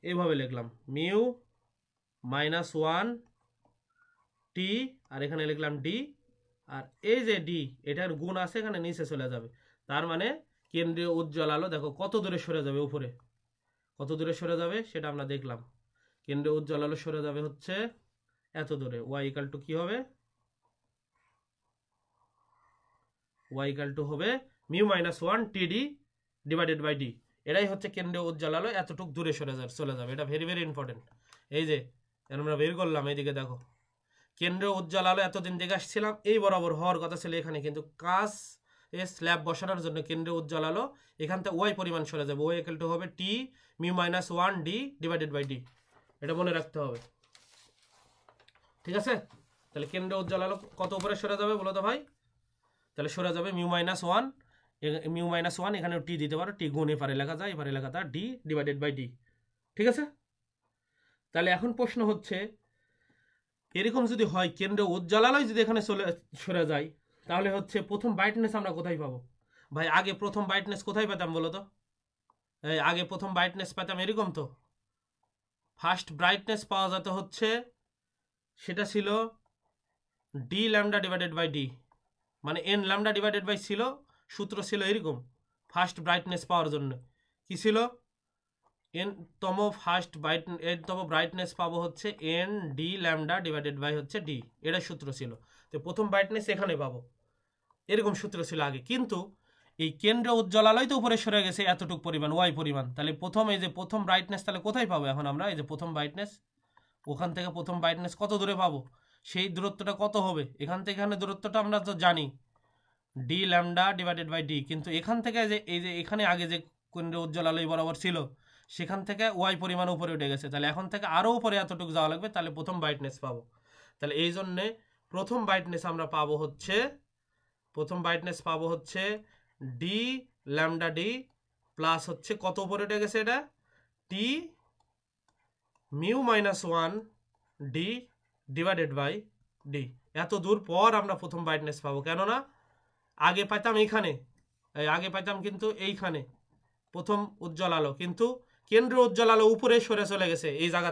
এইভাবে লিখলাম মিউ মাইনাস 1 টি আর এখানে লিখলাম ডি, আর এই যে ডি এটার গুণ আছে এখানে নিচে চলে যাবে, তার মানে কেন্দ্রীয় উজ্জ্বল আলো দেখো কত দূরে সরে যাবে, উপরে কত দূরে সরে যাবে সেটা আমরা দেখলাম। কেন্দ্রীয় উজ্জ্বল আলো সরে যাবে হচ্ছে এত দূরে, ওয়াই ইকাল টু কি হবে, ওয়াই ইকাল টু হবে mu minus 1 t d divided by d. এটাই হচ্ছে কেন্দ্রীয় উজ্জ্বল আলো এতটুক দূরে চলে যাবে, এটা ভেরি ভেরি ইম্পর্টেন্ট। এই যে আমরা বের করলাম, এইদিকে দেখো কেন্দ্রীয় উজ্জ্বল আলো এতদিন দেখে আসছিলাম এই বরাবর হওয়ার কথা ছিল এখানে, কিন্তু কাজ স্ল্যাব বসানোর জন্য কেন্দ্রীয় উজ্জ্বল আলো এখান থেকে ওয়াই পরিমাণ সরে যাবে, ওয়াই ইকুয়াল টু হবে t mu minus 1 d divided by d, এটা মনে রাখতে হবে, ঠিক আছে। তাহলে কেন্দ্রীয় উজ্জ্বল আলো কত উপরে সরে যাবে বলো তো ভাই, তাহলে সরে যাবে মিউ মাইনাস 1, মিউ মাইনাস 1 এখানে টি দিতে পারো, টি গুণ এপারে লেখা যায়, এপারে লেখা যায় ডি ডিভাইডেড বাই ডি, ঠিক আছে। তাহলে এখন প্রশ্ন হচ্ছে এরকম যদি হয় কেন্দ্রীয় উজ্জ্বল আলোয় যদি এখানে সরে যায় তাহলে হচ্ছে প্রথম ব্রাইটনেস আমরা কোথায় পাবো ভাই, আগে প্রথম ব্রাইটনেস কোথায় পেতাম বলো তো, এই আগে প্রথম ব্রাইটনেস পেতাম এরকম, তো ফার্স্ট ব্রাইটনেস পাওয়া যেত হচ্ছে সেটা ছিল d lambda divided by d, মানে এন ল্যামডা ডিভাইডেড বাই ছিল, সূত্র ছিল এরকম ফার্স্ট ব্রাইটনেস পাওয়ার জন্য, কি ছিল এনতম ব্রাইটনেস পাবো হচ্ছে n d lambda divided by হচ্ছে ডি, এটা সূত্র ছিল। তো প্রথম ব্রাইটনেস এখানে পাবো, এরকম সূত্র ছিল আগে, কিন্তু এই কেন্দ্র উজ্জ্বল আলোয় তো উপরে সরে গেছে এতটুকু পরিমাণ ওয়াই পরিমাণ, তাহলে প্রথম এই যে প্রথম ব্রাইটনেস তাহলে কোথায় পাবো এখন আমরা, এই যে প্রথম ব্রাইটনেস, ওখান থেকে প্রথম ব্রাইটনেস কত দূরে পাবো, সেই দূরত্বটা কত হবে, এখান থেকে এখানে দূরত্বটা আমরা তো জানি d lambda divided by d, কিন্তু এখান থেকে যে এই যে এখানে আগে যে কেন্দ্র উজ্জ্বল আলোয় বরাবর ছিল সেখান থেকে ওয়াই পরিমাণ উপরে উঠে গেছে, তাহলে এখন থেকে আরও উপরে এতটুকু যাওয়া লাগবে, তাহলে প্রথম ব্রাইটনেস পাবো। তাহলে এই জন্যে প্রথম ব্রাইটনেস আমরা পাবো হচ্ছে ডি ল্যামডা ডি প্লাস হচ্ছে কত উপরে উঠে গেছে এটা t mu minus 1 d divided by d, এত দূর পর আমরা প্রথম ব্রাইটনেস পাবো, কেননা আগে পাইতাম এইখানে, আগে পাইতাম কিন্তু এইখানে প্রথম উজ্জ্বল আলো, কিন্তু কেন্দ্র উজ্জ্বল আলো উপরে সরে চলে গেছে এই জায়গা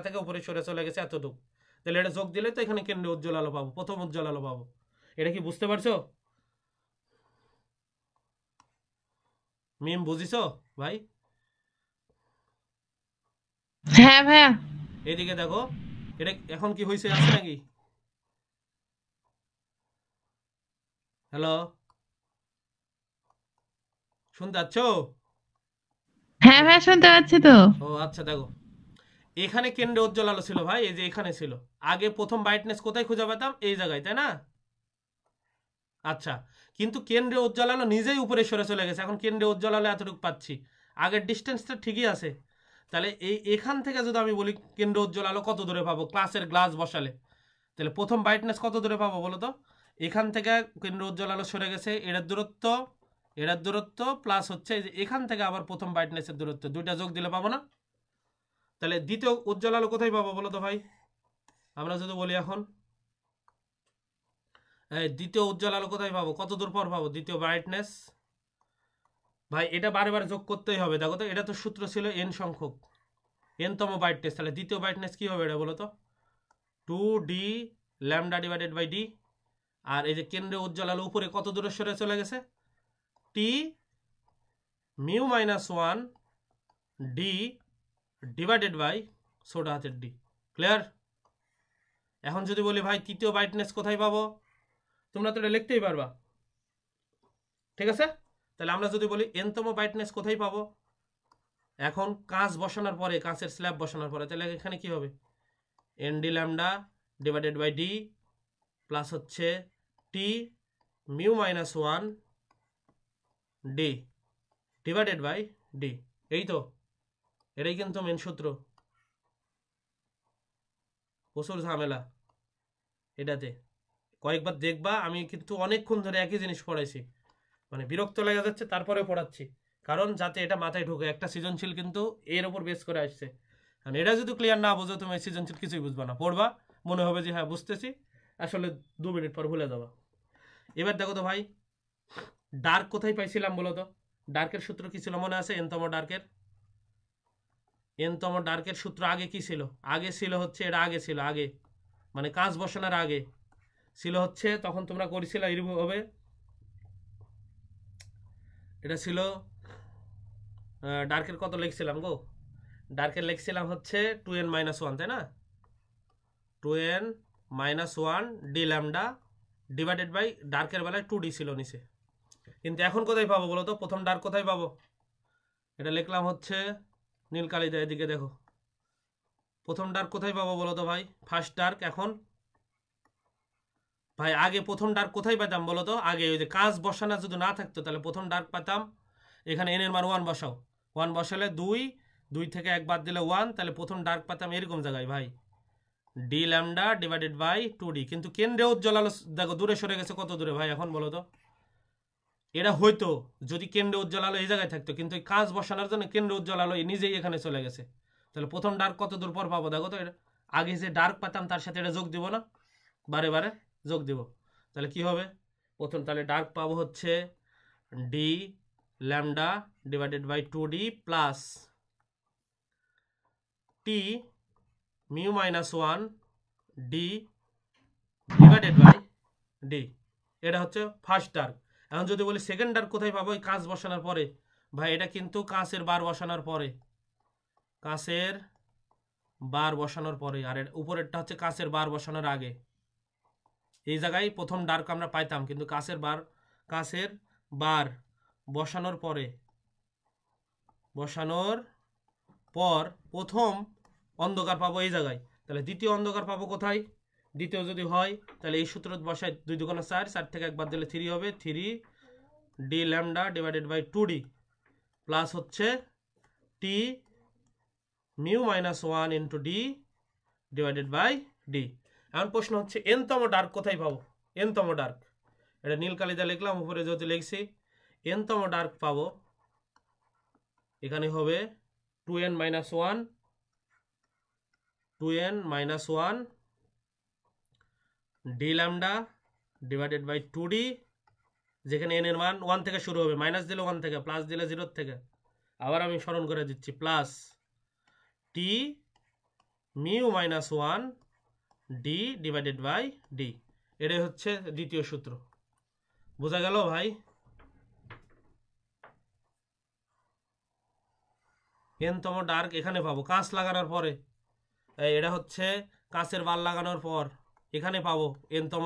থেকে উপরে সরে চলে গেছে এতটুকু, তাহলে এটা যোগ দিলে তো এখানে কেন্দ্র উজ্জ্বল আলো পাবো, প্রথম উজ্জ্বল আলো পাবো, এটা কি বুঝতে পারছো মিম, বুঝিছো ভাই? হ্যাঁ ভাইয়া। এইদিকে দেখো এটা এখন কি হয়েছে, আছে নাকি, হ্যালো শুনতে পাচ্ছ? হ্যাঁ ভাইয়া শুনতে পাচ্ছি তো। ও আচ্ছা, দেখো এখানে কেন্দ্রে উজ্জ্বল আলো ছিল ভাই, এই যে এখানে ছিল, আগে প্রথম ব্রাইটনেস কোথায় খুঁজে পেতাম এই জায়গায়, তাই না? আচ্ছা, কিন্তু কেন্দ্রে উজ্জ্বল আলো নিজেই উপরে সরে চলে গেছে, এখন কেন্দ্রে উজ্জ্বল আলো এতটুকু পাচ্ছি, আগের ডিস্টেন্সটা ঠিকই আছে। তাহলে এখান থেকে যদি আমি বলি কেন্দ্র উজ্জ্বল আলো কত দূরে পাবো, ক্লাসের গ্লাস বসালে তাহলে প্রথম ব্রাইটনেস কত দূরে পাবো বলো তো? এখান থেকে কেন্দ্র উজ্জ্বল আলো সরে গেছে, এটার দূরত্ব প্লাস হচ্ছে যে এখান থেকে আবার প্রথম ব্রাইটনেসের দূরত্ব, দুইটা যোগ দিলে পাবো না? তাহলে দ্বিতীয় উজ্জ্বল আলো কোথায় পাবো বলো তো ভাই? আমরা যদি বলি এখন দ্বিতীয় উজ্জ্বল আলো কোথায় পাবো, কত দূর পর পাবো দ্বিতীয় ব্রাইটনেস? ভাই এটা বারে বারে যোগ করতেই হবে। দেখো তো, এটা তো সূত্র ছিল এন সংখ্যক, এনতম ব্রাইটনেস। তাহলে দ্বিতীয় ব্রাইটনেস কি হবে এটা বলো তো? 2d lambda divided by d. আর এই যে কেন্দ্রে উজ্জ্বল আলো উপরে কত দূরে সরে চলে গেছে, t mu minus 1 d divided by ছোট হাতের ডি। ক্লিয়ার? এখন যদি বলি ভাই তৃতীয় ব্রাইটনেস কোথায় পাবো, তোমরা তো এটা লিখতেই পারবা, ঠিক আছে? তাহলে আমরা যদি বলি এনতম ব্রাইটনেস কোথায় পাবো, এখন কাঁচ বসানোর পরে, কাঁচের স্ল্যাব বসানোর পরে, তাহলে এখানে কি হবে, n d lambda divided by d plus হচ্ছে t mu minus 1 d divided by d. এই তো, এটাই কিন্তু মেন সূত্র। প্রচুর ঝামেলা এটাতে, কয়েকবার দেখবা। আমি কিন্তু অনেকক্ষণ ধরে একই জিনিস পড়াইছি, মানে বিরক্ত লেগে যাচ্ছে, তারপরে পড়াচ্ছি, কারণ যাতে এটা মাথায় ঢোকে। একটা সৃজনশীল কিন্তু এর উপর বেস করে আসছে, কারণ এটা যদি ক্লিয়ার না বোঝো তুমি সৃজনশীল কিছুই বুঝবা না। পড়বা, মনে হবে যে হ্যাঁ বুঝতেছি, আসলে 2 মিনিট পর ভুলে যাবা। এবার দেখো তো ভাই, ডার্ক কোথায় পাইছিলাম বলো তো? ডার্কের সূত্র কি ছিল মনে আছে? এনতম ডার্কের সূত্র আগে কি ছিল? আগে ছিল হচ্ছে, এটা আগে ছিল, আগে মানে কাঁচ বসানোর আগে ছিল হচ্ছে, তখন তোমরা করেছিলে এইভাবে, এটা ছিল ডার্কের কত লিখছিলাম গো? ডার্কের লিখছিলাম হচ্ছে 2n-1, তাই না? 2n-1 d lambda divided by, ডার্কের বেলায় 2d ছিল নিচে। কিন্তু এখন কোথায় পাবো বলো তো? প্রথম ডার্ক কোথায় পাবো? এটা লিখলাম হচ্ছে নীল কালি দেয়, এদিকে দেখো, প্রথম ডার্ক কোথায় পাবো বলো তো ভাই? First dark. এখন ভাই আগে প্রথম ডার্ক কোথায় পেতাম বলো তো? আগে ওই যে কাঁচ বসানো যদি না থাকতো তাহলে প্রথম ডার্ক পেতাম এখানে, এন এর মান 1 বসাও, 1 বসালে 2 থেকে 1 বাদ দিলে 1, তাহলে প্রথম ডার্ক পেতাম এরকম জায়গায় ভাই, D lambda divided by 2d। কিন্তু কেন্দ্রে উজ্জ্বল আলো দেখো দূরে সরে গেছে, কত দূরে ভাই এখন বলো তো? এটা হয়তো যদি কেন্দ্রে উজ্জ্বল আলো এই জায়গায় থাকতো, কিন্তু এই কাঁচ বসানোর জন্য কেন্দ্রে উজ্জ্বল আলো নিজেই এখানে চলে গেছে। তাহলে প্রথম ডার্ক কত দূর পর পাবো দেখো তো? এটা আগে যে ডার্ক পেতাম তার সাথে এটা যোগ দিব না, বারে বারে যোগ দিব। তাহলে কি হবে প্রথম? তাহলে ডার্ক পাবো হচ্ছে d lambda divided by 2d plus t mu minus 1 d divided by d. এটা হচ্ছে ফার্স্ট ডার্ক। এখন যদি বলি সেকেন্ড ডার্ক কোথায় পাবো? এই কাঁচ বসানোর পরে ভাই, এটা কিন্তু কাঁচের বার বসানোর পরে, কাঁচের বার বসানোর পরে, আর উপরেরটা হচ্ছে কাঁচের বার বসানোর আগে। এই জায়গায় প্রথম ডার্ক আমরা পাইতাম, কিন্তু কাঁচের বার বসানোর পর প্রথম অন্ধকার পাবো এই জায়গায়। তাহলে দ্বিতীয় অন্ধকার পাবো কোথায়? দ্বিতীয় যদি হয় তাহলে এই সূত্র বসায়, 2 দুগুণে 4, 4 থেকে 1 বাদ দিলে 3 হবে, 3 d lambda divided by 2d plus হচ্ছে t mu minus 1 into d divided by d. এখন প্রশ্ন হচ্ছে এনতম ডার্ক কোথায় পাবো? এনতম ডার্ক, এটা নীল কালিদা লিখলাম, উপরে যেহেতু লিখছি, এনতম ডার্ক পাবো এখানে হবে 2n-1 d lambda divided by 2d, যেখানে n এর মান 1 থেকে শুরু হবে, মাইনাস দিলে 1 থেকে, প্লাস দিলে 0 থেকে, আবার আমি স্মরণ করে দিচ্ছি, plus t mu minus 1 d divided by d. এটাই হচ্ছে দ্বিতীয় সূত্র। বোঝা গেল ভাই? এনতম ডার্ক এখানে পাবো কাঁচ লাগানোর পরে, এটা হচ্ছে কাঁচের বার লাগানোর পর এখানে পাবো এনতম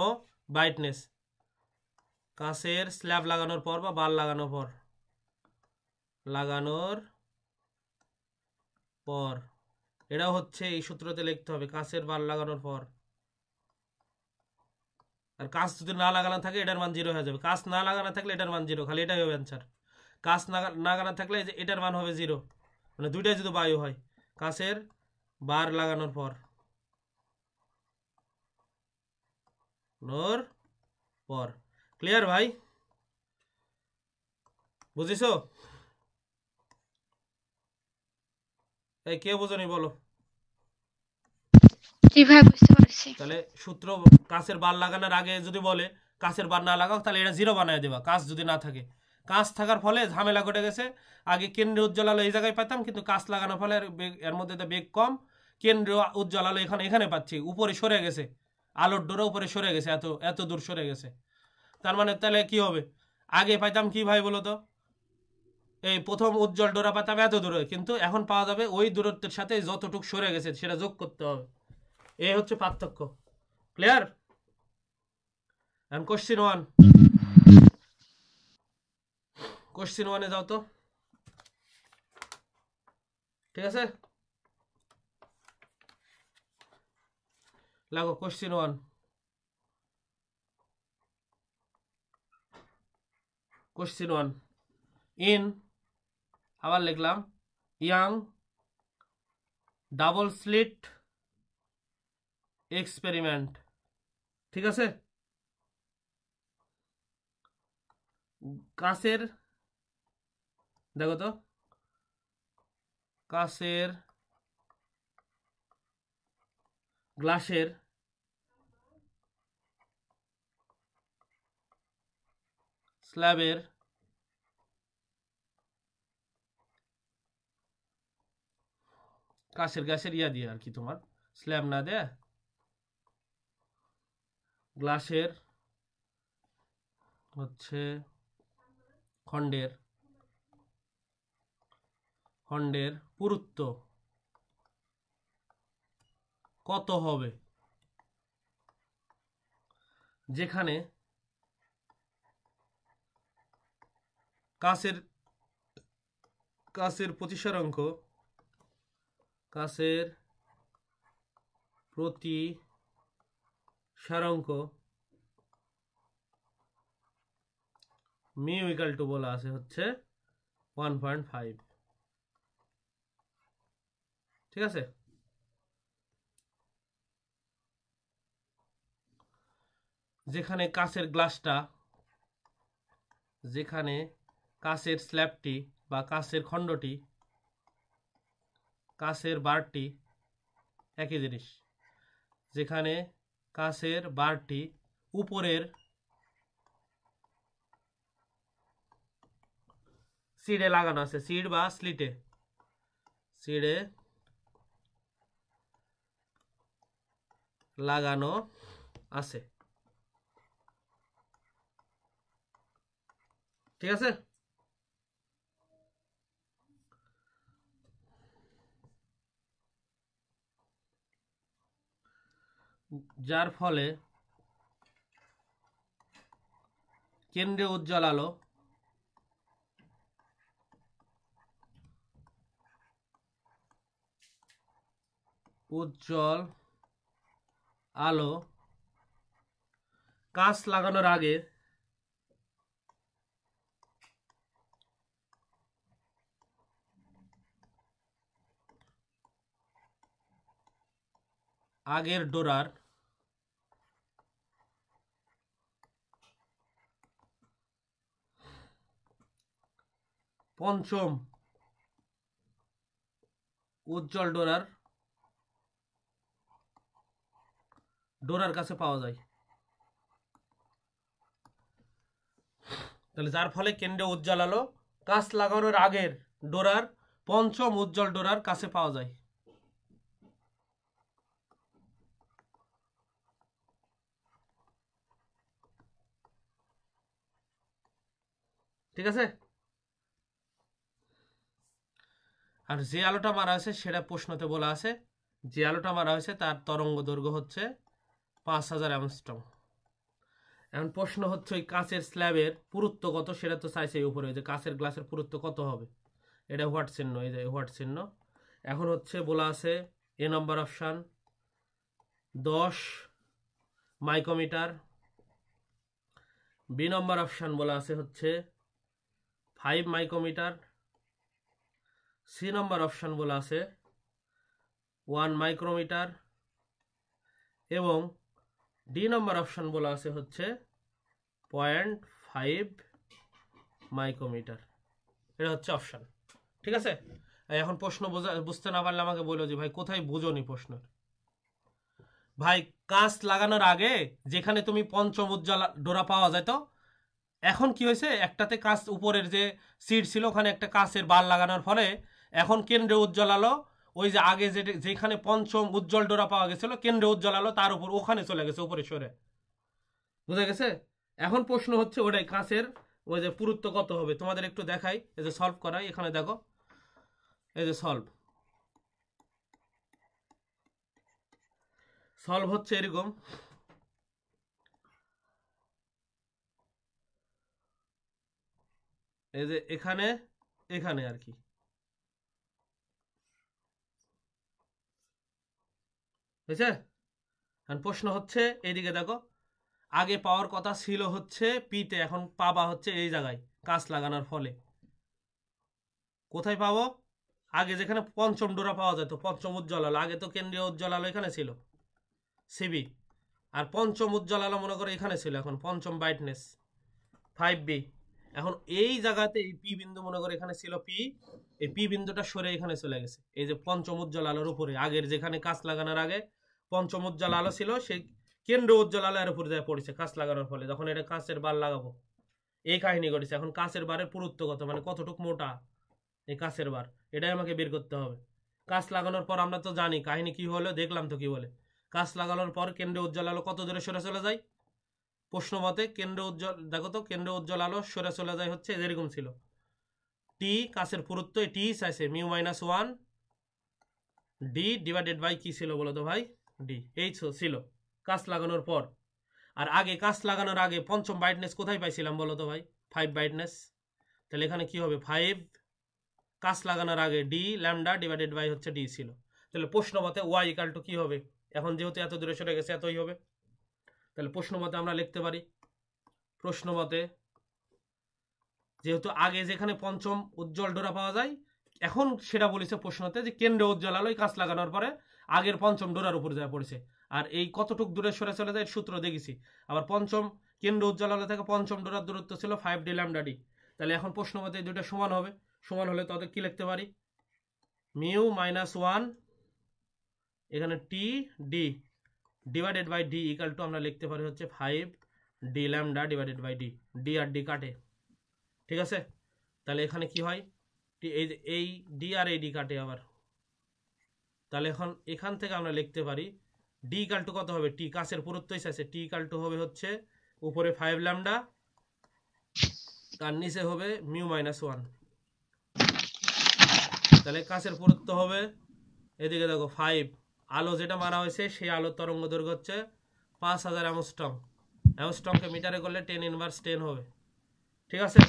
ব্রাইটনেস, কাঁচের স্ল্যাব লাগানোর পর বা বার লাগানোর পর এটাও হচ্ছে এই সূত্রতে লিখতে হবে, কাঁচের বার লাগানোর পর। আর কাঁচ যদি না লাগানো থাকে এটার মান 0 হয়ে যাবে, কাঁচ না লাগানো থাকলে এটার মান 0, খালি এটাই হবে অ্যান্সার। কাঁচ লাগানো থাকলে এই যে এটার মান হবে 0, মানে দুইটাই যদি বায়ু হয় কাঁচের বার লাগানোর পর ক্লিয়ার ভাই, বুঝিছো? এই কে বোঝনি বলো। জি ভাই বুঝতে পারছি। তাহলে সূত্র কাঁচের বার লাগানোর আগে যদি বলে কাঁচের বার না লাগাও তাহলে এটা 0 বানায় দেবা, কাঁচ যদি না থাকে। কাঁচ থাকার ফলে ঝামেলা ঘটে গেছে, আগে কেন্দ্রীয় উজ্জ্বল আলো এই জায়গায় পেতাম, কিন্তু কাঁচ লাগানোর ফলে এর মধ্যে তো বেগ কম, কেন্দ্রীয় উজ্জ্বল আলো এখানে পাচ্ছি, উপরে সরে গেছে, আলোর ডোরা উপরে সরে গেছে, এত এত দূর সরে গেছে। তার মানে তাহলে কি হবে, আগে পাইতাম কি ভাই বলো তো, এই প্রথম উজ্জ্বল ডোরা পাতাম এত দূরে, কিন্তু এখন পাওয়া যাবে ওই দূরত্বের সাথে যতটুকু সরে গেছে সেটা যোগ করতে হবে। এই হচ্ছে পার্থক্য। ক্লিয়ার? কোশ্চিন 1, কোশ্চিন 1-এ যাও তো, ঠিক আছে? লাগো কোশ্চিন 1, কোশ্চিন 1 ইন, আবার লিখলাম ইয়াং ডাবল স্লিট এক্সপেরিমেন্ট, ঠিক আছে? কাঁচের, দেখো তো, কাঁচের গ্লাসের স্ল্যাবের কাঁচের গ্লাসের ইয়া দিয়ে আর কি, তোমার স্ল্যাব না দেয়া গ্লাসের হচ্ছে খণ্ডের পুরুত্ব কত হবে যেখানে কাঁচের প্রতিসারাঙ্ক মিউ ইকাল টু বলা আছে হচ্ছে 1.5, ঠিক আছে? যেখানে কাঁচের গ্লাসটা, যেখানে কাঁচের স্ল্যাবটি বা কাঁচের খণ্ডটি, কাঁচের বারটি একই জিনিস, যেখানে কাঁচের বারটি উপরের সিডে লাগানো আছে, সিড বা স্লিটে, সিডে লাগানো আছে, ঠিক আছে? যার ফলে কেন্দ্রে উজ্জ্বল আলো কাঁচ লাগানোর আগে আগের ডোরার পঞ্চম উজ্জ্বল ডোরার কাছে পাওয়া যায়। তাহলে যার ফলে কেন্দ্রে উজ্জ্বল আলো কাঁচ লাগানোর আগের ডোরার পঞ্চম উজ্জ্বল ডোরার কাছে পাওয়া যায়, ঠিক আছে? আর যে আলোটা মারা হয়েছে সেটা প্রশ্নতে বলা আছে, যে আলোটা মারা হয়েছে তার তরঙ্গ দৈর্ঘ্য হচ্ছে 5000 অ্যাংস্ট্রম। এখন প্রশ্ন হচ্ছে ওই কাঁচের স্ল্যাবের পুরুত্ব কত, সেটা তো চাইছে উপরে, যে কাঁচের গ্লাসের পুরুত্ব কত হবে, এটা হোয়াট চিহ্ন, এই যে হোয়াট চিহ্ন। এখন হচ্ছে বলা আছে এ নম্বর অপশান 10 মাইক্রোমিটার, বি নম্বর অপশান বলা আছে হচ্ছে 5 মাইক্রোমিটার। সি নম্বর অপশন বলা আছে 1 মাইক্রোমিটার এবং ডি নম্বর অপশন বলা আছে হচ্ছে 0.5 মাইক্রোমিটার। এটা হচ্ছে অপশন। ঠিক আছে, এখন প্রশ্ন বুঝতে না পারলে আমাকে বলো যে ভাই কোথায় বুঝোনি প্রশ্নের। ভাই কাঁচ লাগানোর আগে যেখানে তুমি পঞ্চম উজ্জ্বলা ডোরা পাওয়া যায়, তো এখন কি হয়েছে, একটাতে কাঁচ উপরের যে সিট ছিল ওখানে একটা কাঁচের বার লাগানোর ফলে এখন কেন্দ্রে উজ্জ্বল আলো ওই যে আগে যেখানে পঞ্চম উজ্জ্বল ডোরা পাওয়া গেছিল কেন্দ্রে উজ্জ্বল আলো তার উপর ওখানে চলে গেছে উপরে সরে। বুঝা গেছে? এখন প্রশ্ন হচ্ছে ওটাই কাঁচের ওই যে পুরুত্ব কত হবে তোমাদের একটু দেখাই। এই যে সলভ করাই, এখানে দেখো এই যে সলভ হচ্ছে এরকম। এই যে এখানে এখানে আর কি, বুঝছে? প্রশ্ন হচ্ছে এইদিকে দেখো, আগে পাওয়ার কথা ছিল হচ্ছে পিতে, এখন পাবা হচ্ছে এই জায়গায় কাঁচ লাগানোর ফলে। কোথায় পাবো? আগে যেখানে পঞ্চম ডোরা পাওয়া যেত, পঞ্চম উজ্জ্বল আলো, আগে তো কেন্দ্রীয় উজ্জ্বল আলো এখানে ছিল সিবি, আর পঞ্চম উজ্জ্বল আলো মনে করো এখানে ছিল, এখন পঞ্চম ব্রাইটনেস 5B। এখন এই জায়গাতে এই পি বিন্দু মনে করো এখানে ছিল পি, এই পি বিন্দুটা সরে এখানে চলে গেছে এই যে পঞ্চম উজ্জ্বল আলোর উপরে। আগের যেখানে কাঁচ লাগানোর আগে পঞ্চম উজ্জ্বল আলো ছিল সেই কেন্দ্র উজ্জ্বল আলো এর উপরে যায় পড়েছে কাঁচ লাগানোর ফলে। যখন এটা কাঁচের বার লাগাবো এই কাহিনী ঘটেছে। এখন কাঁচের বারের পুরুত্ব কত, মানে কতটুক মোটা এই কাঁচের বার, এটাই আমাকে বের করতে হবে। কাঁচ লাগানোর পর আমরা তো জানি কাহিনী কি হলো, দেখলাম তো কি বলে। কাঁচ লাগানোর পর কেন্দ্রে উজ্জ্বল আলো কত দূরে সরে চলে যায় প্রশ্ন মতে? কেন্দ্র উজ্জ্বল দেখো তো, কেন্দ্র উজ্জ্বল আলো সরে চলে যায় হচ্ছে এরকম ছিল টি, কাঁচের পুরুত্ব টি চাইছে μ-1 ডি ডিভাইডেড বাই কি ছিল বলো তো ভাই? ডি। এই ছিল কাঁচ লাগানোর পর। আর আগে কাঁচ লাগানোর আগে পঞ্চম ব্রাইটনেস কোথায় পাইছিলাম বলো তো ভাই? 5 ব্রাইটনেস। তাহলে এখানে কি হবে? 5 কাঁচ লাগানোর আগে ডি ল্যামডা ডিভাইডেড বাই হচ্ছে ডি ছিল। তাহলে প্রশ্ন মতে ওয়াই ইকাল টু কি হবে? এখন যেহেতু এত দূরে সরে গেছে এতই হবে। তাহলে প্রশ্ন মতে আমরা লিখতে পারি, প্রশ্ন মতে যেহেতু আগে যেখানে পঞ্চম উজ্জ্বল ডোরা পাওয়া যায়, এখন সেটা বলেছে প্রশ্নতে যে কেন্দ্রে উজ্জ্বল আলোয় কাঁচ লাগানোর পরে আগের পঞ্চম ডোরার উপর যা পড়েছে। আর এই কতটুক দূরে সরে চলে যায় সূত্র দেখেছি। আবার পঞ্চম কেন্দ্র উজ্জ্বল আলো থেকে পঞ্চম ডোরার দূরত্ব ছিল 5D ল্যামডা ডি। তাহলে এখন প্রশ্ন মতে এই দুটো সমান হবে। সমান হলে তাদের কি লিখতে পারি? μ-1 এখানে t d divided by d equal to আমরা লিখতে পারি হচ্ছে 5D lambda divided by d. D আর ডি কাটে, ঠিক আছে? তাহলে এখানে কি হয়, এই ডি আর এই ডি কাটে আবার। তাহলে এখন এখান থেকে আমরা লিখতে পারি ডি ইকাল টু কত হবে? টি কাছের পুরুত্বই চাইছে, টি ইকাল টু হবে হচ্ছে উপরে 5 ল্যামডা আর নিচে হবে μ-1। তাহলে কাছের পুরুত্ব হবে এদিকে দেখো 5, আলো যেটা মারা হয়েছে সেই আলোর তরঙ্গ দৈর্ঘ্য হচ্ছে 5000 অ্যাংস্ট্রম। অ্যাংস্ট্রমকে মিটারে করলে 10⁻10 হবে, ঠিক আছে?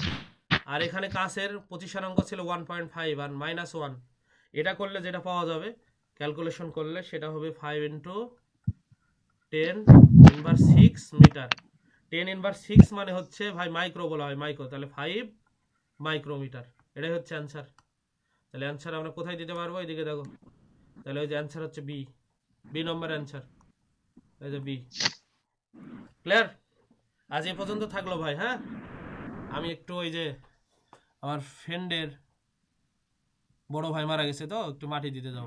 আর এখানে কাঁচের প্রতিসরাঙ্ক ছিল 1.5 আর -1, এটা করলে যেটা পাওয়া যাবে ক্যালকুলেশন করলে সেটা হবে 5 × 10⁻6 মিটার। 10⁻6 মানে হচ্ছে ভাই মাইক্রো বলা হয়, মাইক্রো। তাহলে 5 মাইক্রোমিটার, এটাই হচ্ছে অ্যান্সার। তাহলে অ্যান্সার আমরা কোথায় দিতে পারবো? এদিকে দেখো, তাহলে ওই যে অ্যান্সার হচ্ছে বি নম্বর অ্যান্সার, এই যে বি। ক্লিয়ার? আজ এই পর্যন্ত থাকলো ভাই। হ্যাঁ, আমি একটু ওই যে আমার ফ্রেন্ডের বড় ভাই মারা গেছে তো একটু মাটি দিতে যাও।